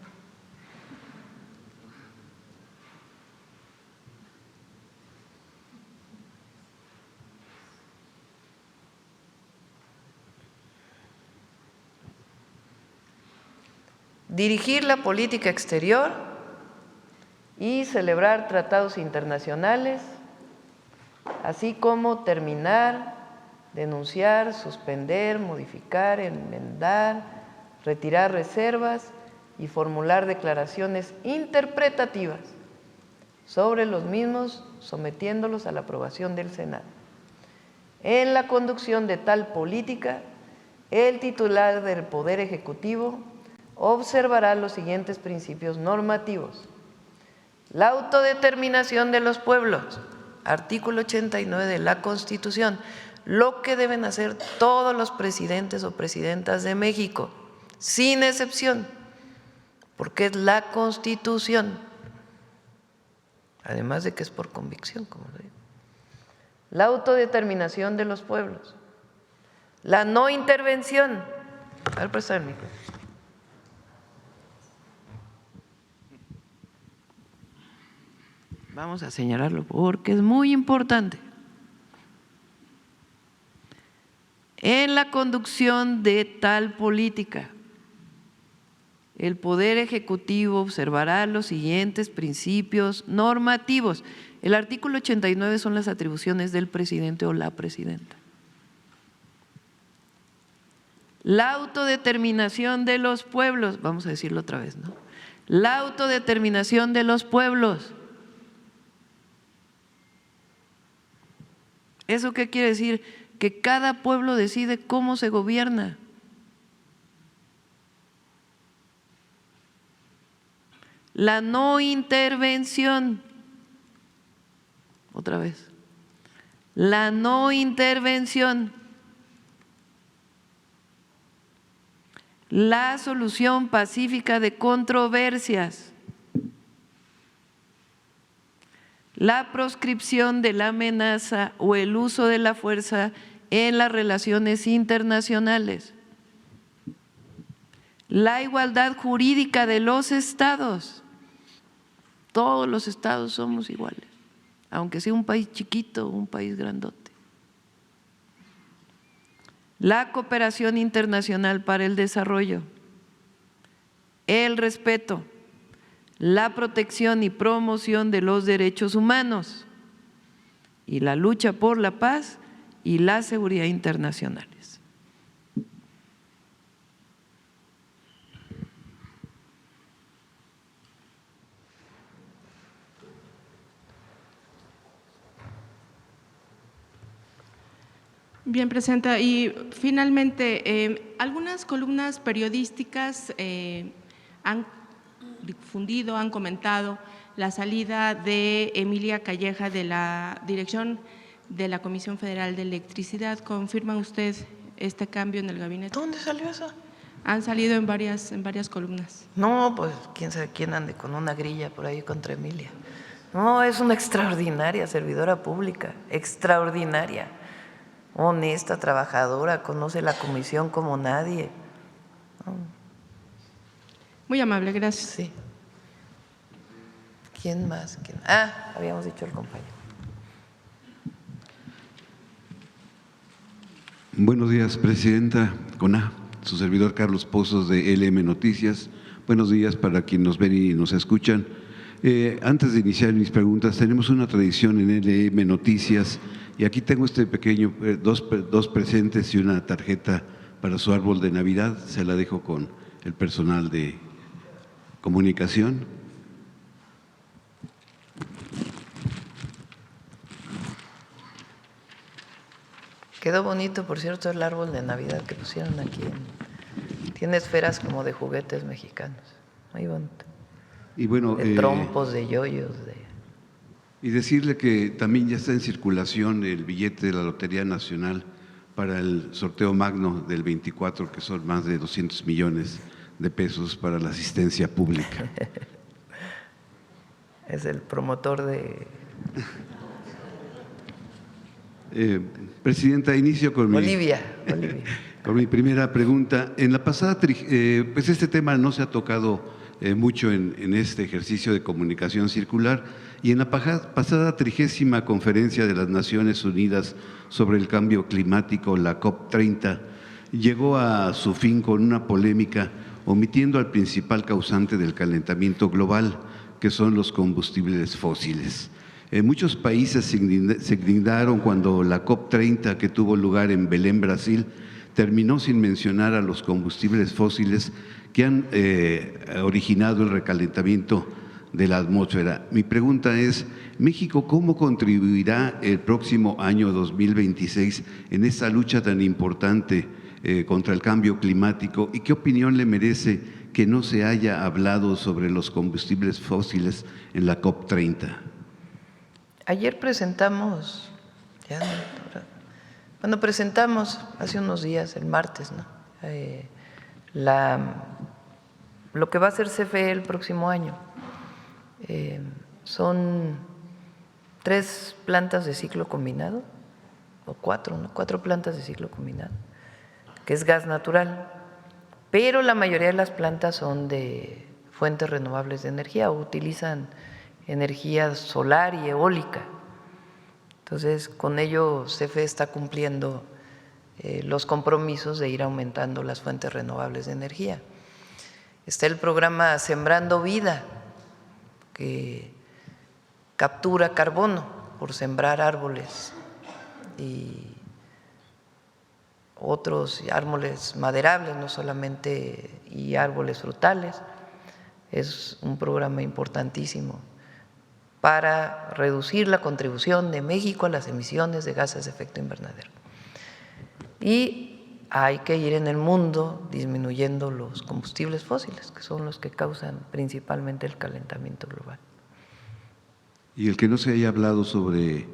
Dirigir la política exterior y celebrar tratados internacionales, así como terminar, denunciar, suspender, modificar, enmendar, retirar reservas y formular declaraciones interpretativas sobre los mismos, sometiéndolos a la aprobación del Senado. En la conducción de tal política, el titular del Poder Ejecutivo observará los siguientes principios normativos: la autodeterminación de los pueblos, artículo 89 de la Constitución, lo que deben hacer todos los presidentes o presidentas de México, sin excepción, porque es la Constitución, además de que es por convicción, como lo digo. La autodeterminación de los pueblos, la no intervención. A ver, presta el micrófono. Vamos a señalarlo porque es muy importante. En la conducción de tal política, el Poder Ejecutivo observará los siguientes principios normativos. El artículo 89 son las atribuciones del presidente o la presidenta. La autodeterminación de los pueblos, vamos a decirlo otra vez, ¿no? La autodeterminación de los pueblos. ¿Eso qué quiere decir? Que cada pueblo decide cómo se gobierna. La no intervención, otra vez, la no intervención, la solución pacífica de controversias, la proscripción de la amenaza o el uso de la fuerza en las relaciones internacionales, la igualdad jurídica de los estados. Todos los estados somos iguales, aunque sea un país chiquito o un país grandote. La cooperación internacional para el desarrollo, el respeto, la protección y promoción de los derechos humanos y la lucha por la paz y la seguridad internacionales. Bien, Presidenta. Y finalmente, algunas columnas periodísticas han difundido, han comentado la salida de Emilia Calleja de la dirección de la Comisión Federal de Electricidad. ¿Confirma usted este cambio en el gabinete? ¿Dónde salió eso? Han salido en varias columnas. No, pues quién sabe quién ande con una grilla por ahí contra Emilia. No, es una extraordinaria servidora pública, extraordinaria, honesta, trabajadora, conoce la comisión como nadie. Muy amable, gracias. Sí. ¿Quién más? Habíamos dicho el compañero. Buenos días, Presidenta CONA, su servidor Carlos Pozos de LM Noticias. Buenos días para quienes nos ven y nos escuchan. Antes de iniciar mis preguntas, tenemos una tradición en LM Noticias y aquí tengo este pequeño, dos presentes y una tarjeta para su árbol de Navidad. Se la dejo con el personal de comunicación. Quedó bonito, por cierto, el árbol de Navidad que pusieron aquí. Tiene esferas como de juguetes mexicanos. Muy bonito. Y bueno, de trompos, de yoyos. Y decirle que también ya está en circulación el billete de la Lotería Nacional para el sorteo magno del 24, que son más de 200 millones de pesos para la asistencia pública. Es el promotor de… Presidenta, inicio con Olivia. con mi primera pregunta. En la pasada, pues este tema no se ha tocado mucho en este ejercicio de comunicación circular, y en la pasada 30ª Conferencia de las Naciones Unidas sobre el Cambio Climático, la COP30, llegó a su fin con una polémica omitiendo al principal causante del calentamiento global, que son los combustibles fósiles. Muchos países se indignaron cuando la COP30, que tuvo lugar en Belén, Brasil, terminó sin mencionar a los combustibles fósiles que han originado el recalentamiento de la atmósfera. Mi pregunta es, México, ¿cómo contribuirá el próximo año 2026 en esta lucha tan importante contra el cambio climático, y qué opinión le merece que no se haya hablado sobre los combustibles fósiles en la COP30? Ayer presentamos, presentamos hace unos días, el martes, ¿no? Lo que va a hacer CFE el próximo año. Son 3 plantas de ciclo combinado, o 4, ¿no? 4 plantas de ciclo combinado, que es gas natural, pero la mayoría de las plantas son de fuentes renovables de energía o utilizan energía solar y eólica. Entonces, con ello CFE está cumpliendo los compromisos de ir aumentando las fuentes renovables de energía. Está el programa Sembrando Vida, que captura carbono por sembrar árboles y otros árboles maderables, no solamente, y árboles frutales. Es un programa importantísimo para reducir la contribución de México a las emisiones de gases de efecto invernadero. Y hay que ir en el mundo disminuyendo los combustibles fósiles, que son los que causan principalmente el calentamiento global. Y el que no se haya hablado sobre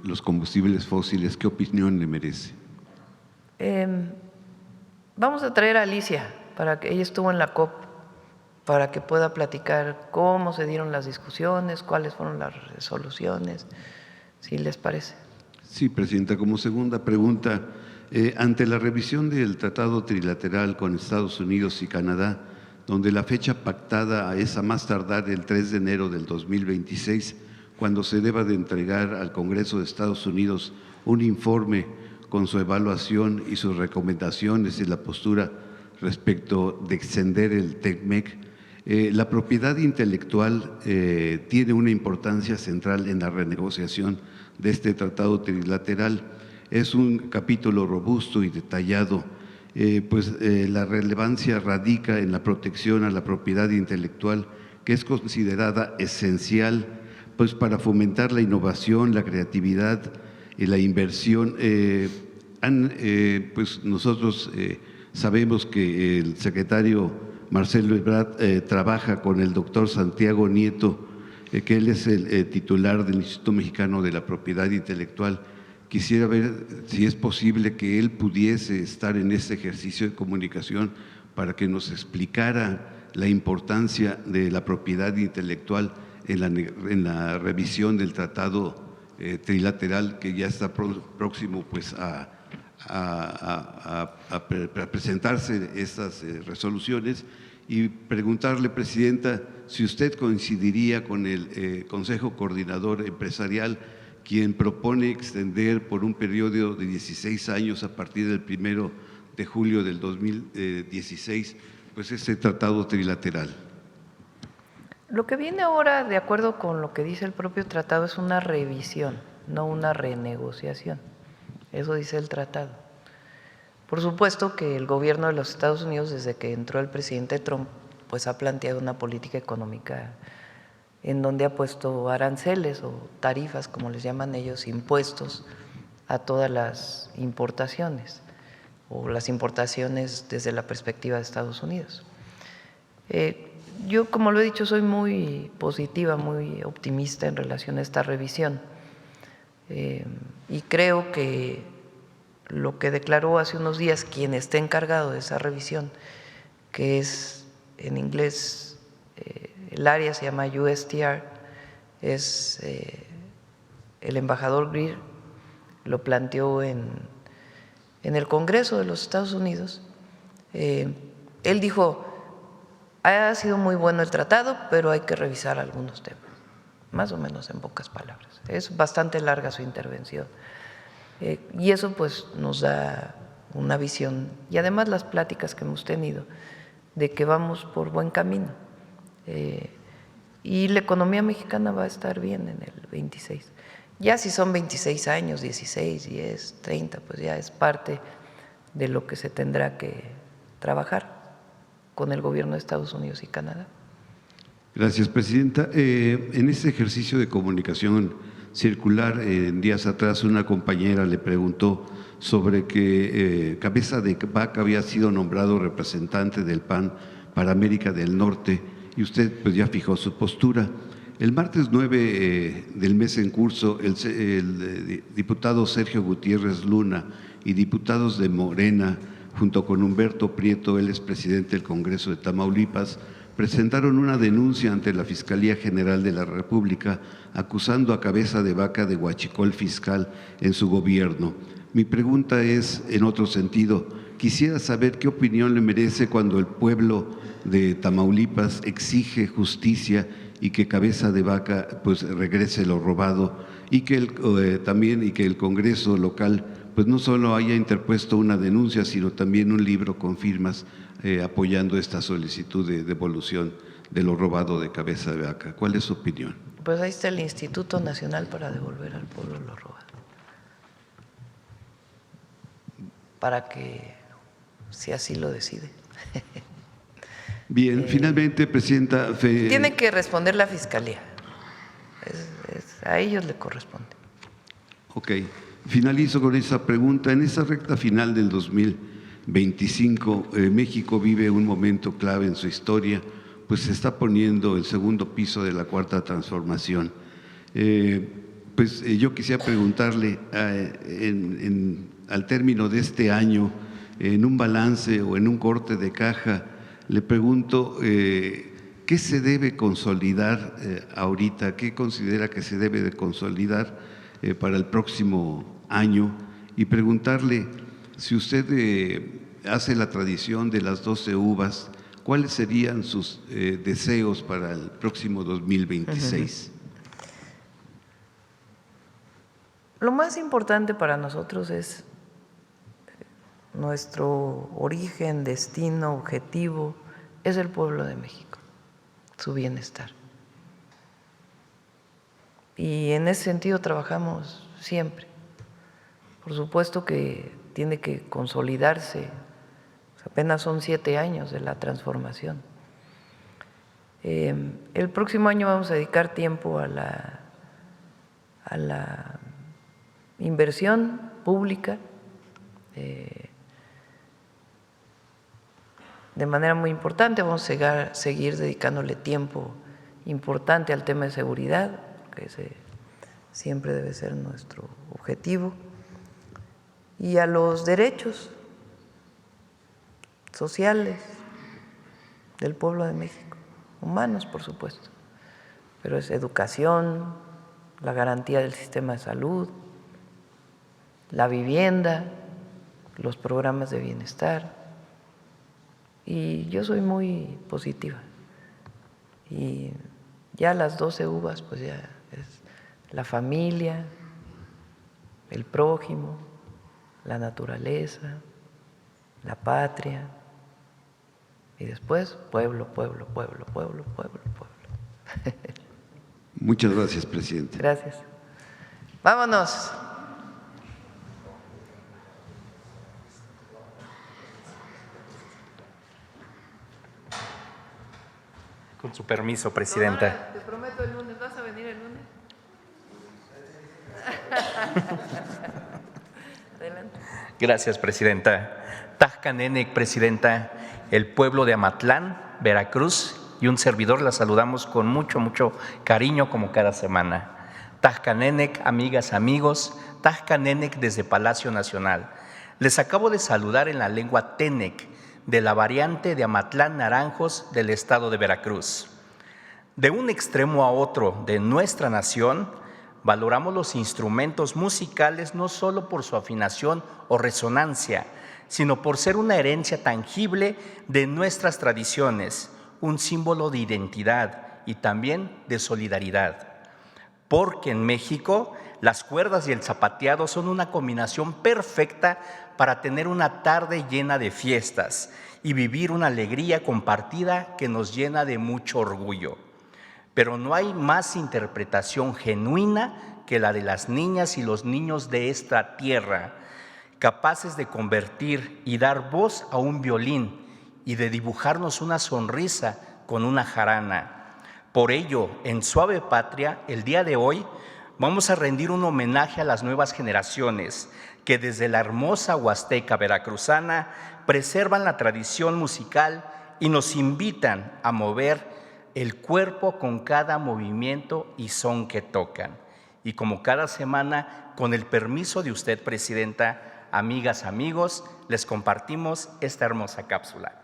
los combustibles fósiles, ¿qué opinión le merece? Vamos a traer a Alicia, para que ella estuvo en la COP, para que pueda platicar cómo se dieron las discusiones, cuáles fueron las resoluciones, si les parece. Sí, Presidenta. Como segunda pregunta, ante la revisión del Tratado Trilateral con Estados Unidos y Canadá, donde la fecha pactada es a más tardar el 3 de enero del 2026, cuando se deba de entregar al Congreso de Estados Unidos un informe con su evaluación y sus recomendaciones y la postura respecto de extender el TECMEC, la propiedad intelectual tiene una importancia central en la renegociación de este tratado trilateral. Es un capítulo robusto y detallado, la relevancia radica en la protección a la propiedad intelectual, que es considerada esencial pues, para fomentar la innovación, la creatividad y la inversión. Nosotros sabemos que el secretario Marcelo Ebrard trabaja con el doctor Santiago Nieto, que él es el titular del Instituto Mexicano de la Propiedad Intelectual. Quisiera ver si es posible que él pudiese estar en este ejercicio de comunicación para que nos explicara la importancia de la propiedad intelectual en la revisión del tratado trilateral, que ya está próximo pues, a presentarse estas resoluciones, y preguntarle, Presidenta, si usted coincidiría con el Consejo Coordinador Empresarial, quien propone extender por un periodo de 16 años a partir del 1 de julio del 2016, pues este tratado trilateral. Lo que viene ahora, de acuerdo con lo que dice el propio tratado, es una revisión, no una renegociación. Eso dice el tratado. Por supuesto que el gobierno de los Estados Unidos, desde que entró el presidente Trump, pues ha planteado una política económica en donde ha puesto aranceles o tarifas, como les llaman ellos, impuestos a todas las importaciones o las importaciones desde la perspectiva de Estados Unidos. Yo, como lo he dicho, soy muy positiva, muy optimista en relación a esta revisión, y creo que lo que declaró hace unos días quien esté encargado de esa revisión, que es en inglés, el área se llama USTR, es el embajador Greer, lo planteó en el Congreso de los Estados Unidos. Él dijo, ha sido muy bueno el tratado, pero hay que revisar algunos temas, más o menos en pocas palabras. Es bastante larga su intervención. Y eso pues nos da una visión, y además las pláticas que hemos tenido, de que vamos por buen camino. Y la economía mexicana va a estar bien en el 26. Ya si son 26 años, 16, 10, 30, pues ya es parte de lo que se tendrá que trabajar con el gobierno de Estados Unidos y Canadá. Gracias, Presidenta. En este ejercicio de comunicación circular, días atrás una compañera le preguntó sobre que Cabeza de Vaca había sido nombrado representante del PAN para América del Norte y usted pues ya fijó su postura. El martes 9 del mes en curso, el diputado Sergio Gutiérrez Luna y diputados de Morena, junto con Humberto Prieto, él es presidente del Congreso de Tamaulipas, presentaron una denuncia ante la Fiscalía General de la República acusando a Cabeza de Vaca de huachicol fiscal en su gobierno. Mi pregunta es en otro sentido. Quisiera saber qué opinión le merece cuando el pueblo de Tamaulipas exige justicia y que Cabeza de Vaca pues regrese lo robado y que también el Congreso local pues no solo haya interpuesto una denuncia, sino también un libro con firmas apoyando esta solicitud de devolución de lo robado de Cabeza de Vaca. ¿Cuál es su opinión? Pues ahí está el Instituto Nacional para devolver al pueblo lo robado, para que, si así lo decide. Bien, finalmente, Presidenta… Tiene que responder la Fiscalía, a ellos le corresponde. Ok, finalizo con esa pregunta. En esa recta final del 2025, México vive un momento clave en su historia, pues se está poniendo el segundo piso de la Cuarta Transformación. Yo quisiera preguntarle, al término de este año, en un balance o en un corte de caja, le pregunto, ¿qué se debe consolidar ahorita? ¿Qué considera que se debe de consolidar para el próximo año? Y preguntarle, si usted hace la tradición de las 12 uvas, ¿cuáles serían sus deseos para el próximo 2026? Lo más importante para nosotros es nuestro origen, destino, objetivo, es el pueblo de México, su bienestar. Y en ese sentido trabajamos siempre. Por supuesto que tiene que consolidarse, apenas son 7 años de la transformación. El próximo año vamos a dedicar tiempo a la inversión pública, de manera muy importante. Vamos a seguir dedicándole tiempo importante al tema de seguridad, que ese siempre debe ser nuestro objetivo, y a los derechos sociales del pueblo de México, humanos por supuesto, pero es educación, la garantía del sistema de salud, la vivienda, los programas de bienestar. Y yo soy muy positiva. Y ya las 12 uvas, pues ya es la familia, el prójimo, la naturaleza, la patria, y después pueblo, pueblo, pueblo, pueblo, pueblo, pueblo. Muchas gracias, Presidente. Gracias. Vámonos. Con su permiso, Presidenta. Ahora, te prometo el lunes. ¿Vas a venir el lunes? Adelante. Gracias, Presidenta. Tajcanenec, Presidenta, el pueblo de Amatlán, Veracruz, y un servidor la saludamos con mucho, mucho cariño como cada semana. Tajcanenec, amigas, amigos, Tajcanenec desde Palacio Nacional. Les acabo de saludar en la lengua Tenec, de la variante de Amatlán Naranjos del estado de Veracruz. De un extremo a otro de nuestra nación, valoramos los instrumentos musicales no solo por su afinación o resonancia, sino por ser una herencia tangible de nuestras tradiciones, un símbolo de identidad y también de solidaridad. Porque en México las cuerdas y el zapateado son una combinación perfecta para tener una tarde llena de fiestas y vivir una alegría compartida que nos llena de mucho orgullo. Pero no hay más interpretación genuina que la de las niñas y los niños de esta tierra, capaces de convertir y dar voz a un violín y de dibujarnos una sonrisa con una jarana. Por ello, en Suave Patria, el día de hoy, vamos a rendir un homenaje a las nuevas generaciones que desde la hermosa Huasteca veracruzana preservan la tradición musical y nos invitan a mover el cuerpo con cada movimiento y son que tocan. Y como cada semana, con el permiso de usted, Presidenta, amigas, amigos, les compartimos esta hermosa cápsula.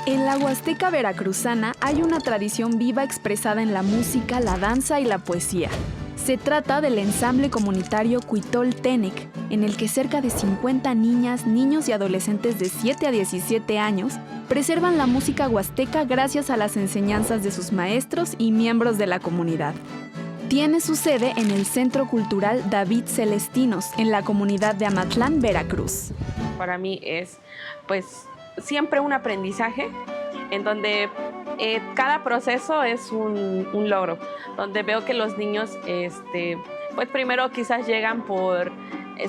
En la Huasteca veracruzana hay una tradición viva expresada en la música, la danza y la poesía. Se trata del ensamble comunitario Cuitol Tenec, en el que cerca de 50 niñas, niños y adolescentes de 7 a 17 años preservan la música huasteca gracias a las enseñanzas de sus maestros y miembros de la comunidad. Tiene su sede en el Centro Cultural David Celestinos, en la comunidad de Amatlán, Veracruz. Para mí es, siempre un aprendizaje en donde cada proceso es un logro, donde veo que los niños, primero quizás llegan por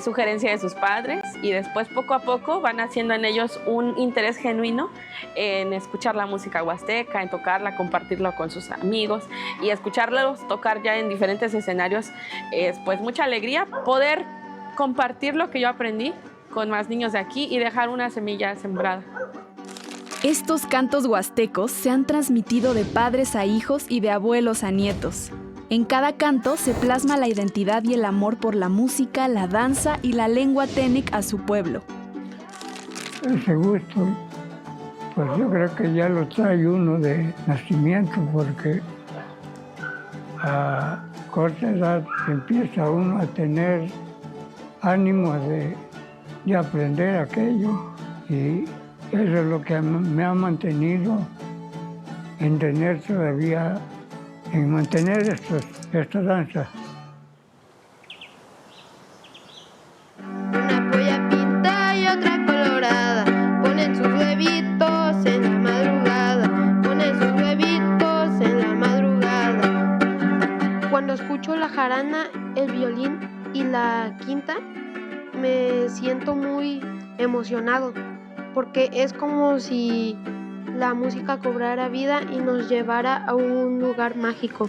sugerencia de sus padres y después poco a poco van haciendo en ellos un interés genuino en escuchar la música huasteca, en tocarla, compartirlo con sus amigos y escucharlos tocar ya en diferentes escenarios. Es mucha alegría poder compartir lo que yo aprendí con más niños de aquí y dejar una semilla sembrada. Estos cantos huastecos se han transmitido de padres a hijos y de abuelos a nietos. En cada canto se plasma la identidad y el amor por la música, la danza y la lengua Tenec a su pueblo. Ese gusto, yo creo que ya lo trae uno de nacimiento, porque a corta edad empieza uno a tener ánimo de aprender aquello, y eso es lo que me ha mantenido en tener todavía, en mantener esta danza. Una polla pinta y otra colorada, ponen sus huevitos en la madrugada, ponen sus huevitos en la madrugada. Cuando escucho la jarana, el violín y la quinta, me siento muy emocionado, porque es como si la música cobrara vida y nos llevara a un lugar mágico.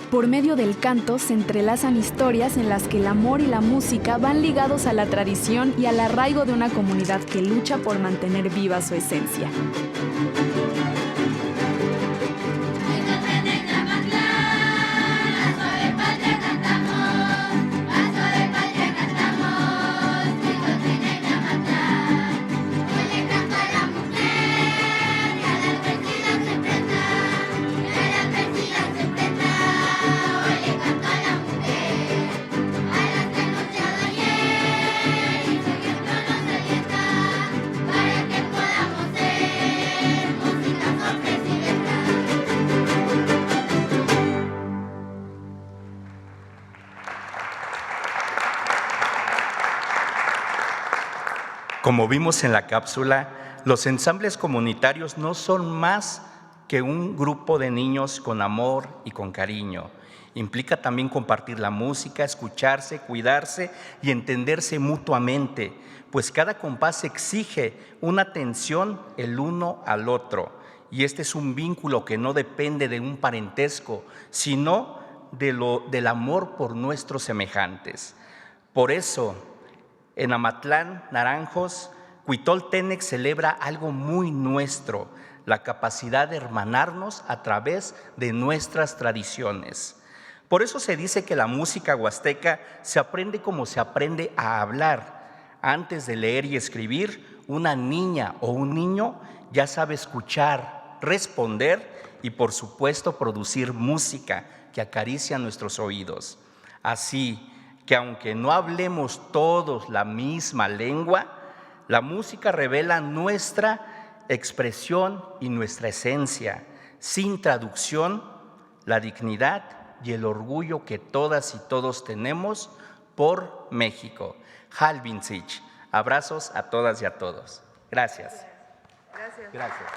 Por medio del canto se entrelazan historias en las que el amor y la música van ligados a la tradición y al arraigo de una comunidad que lucha por mantener viva su esencia. Como vimos en la cápsula, los ensambles comunitarios no son más que un grupo de niños con amor y con cariño. Implica también compartir la música, escucharse, cuidarse y entenderse mutuamente, pues cada compás exige una atención el uno al otro. Y este es un vínculo que no depende de un parentesco, sino del amor por nuestros semejantes. Por eso, en Amatlán Naranjos, Cuitol Tenec celebra algo muy nuestro, la capacidad de hermanarnos a través de nuestras tradiciones. Por eso se dice que la música huasteca se aprende como se aprende a hablar. Antes de leer y escribir, una niña o un niño ya sabe escuchar, responder y, por supuesto, producir música que acaricia nuestros oídos. Así que aunque no hablemos todos la misma lengua, la música revela nuestra expresión y nuestra esencia. Sin traducción, la dignidad y el orgullo que todas y todos tenemos por México. Halvinsich. Abrazos a todas y a todos. Gracias. Gracias. Gracias.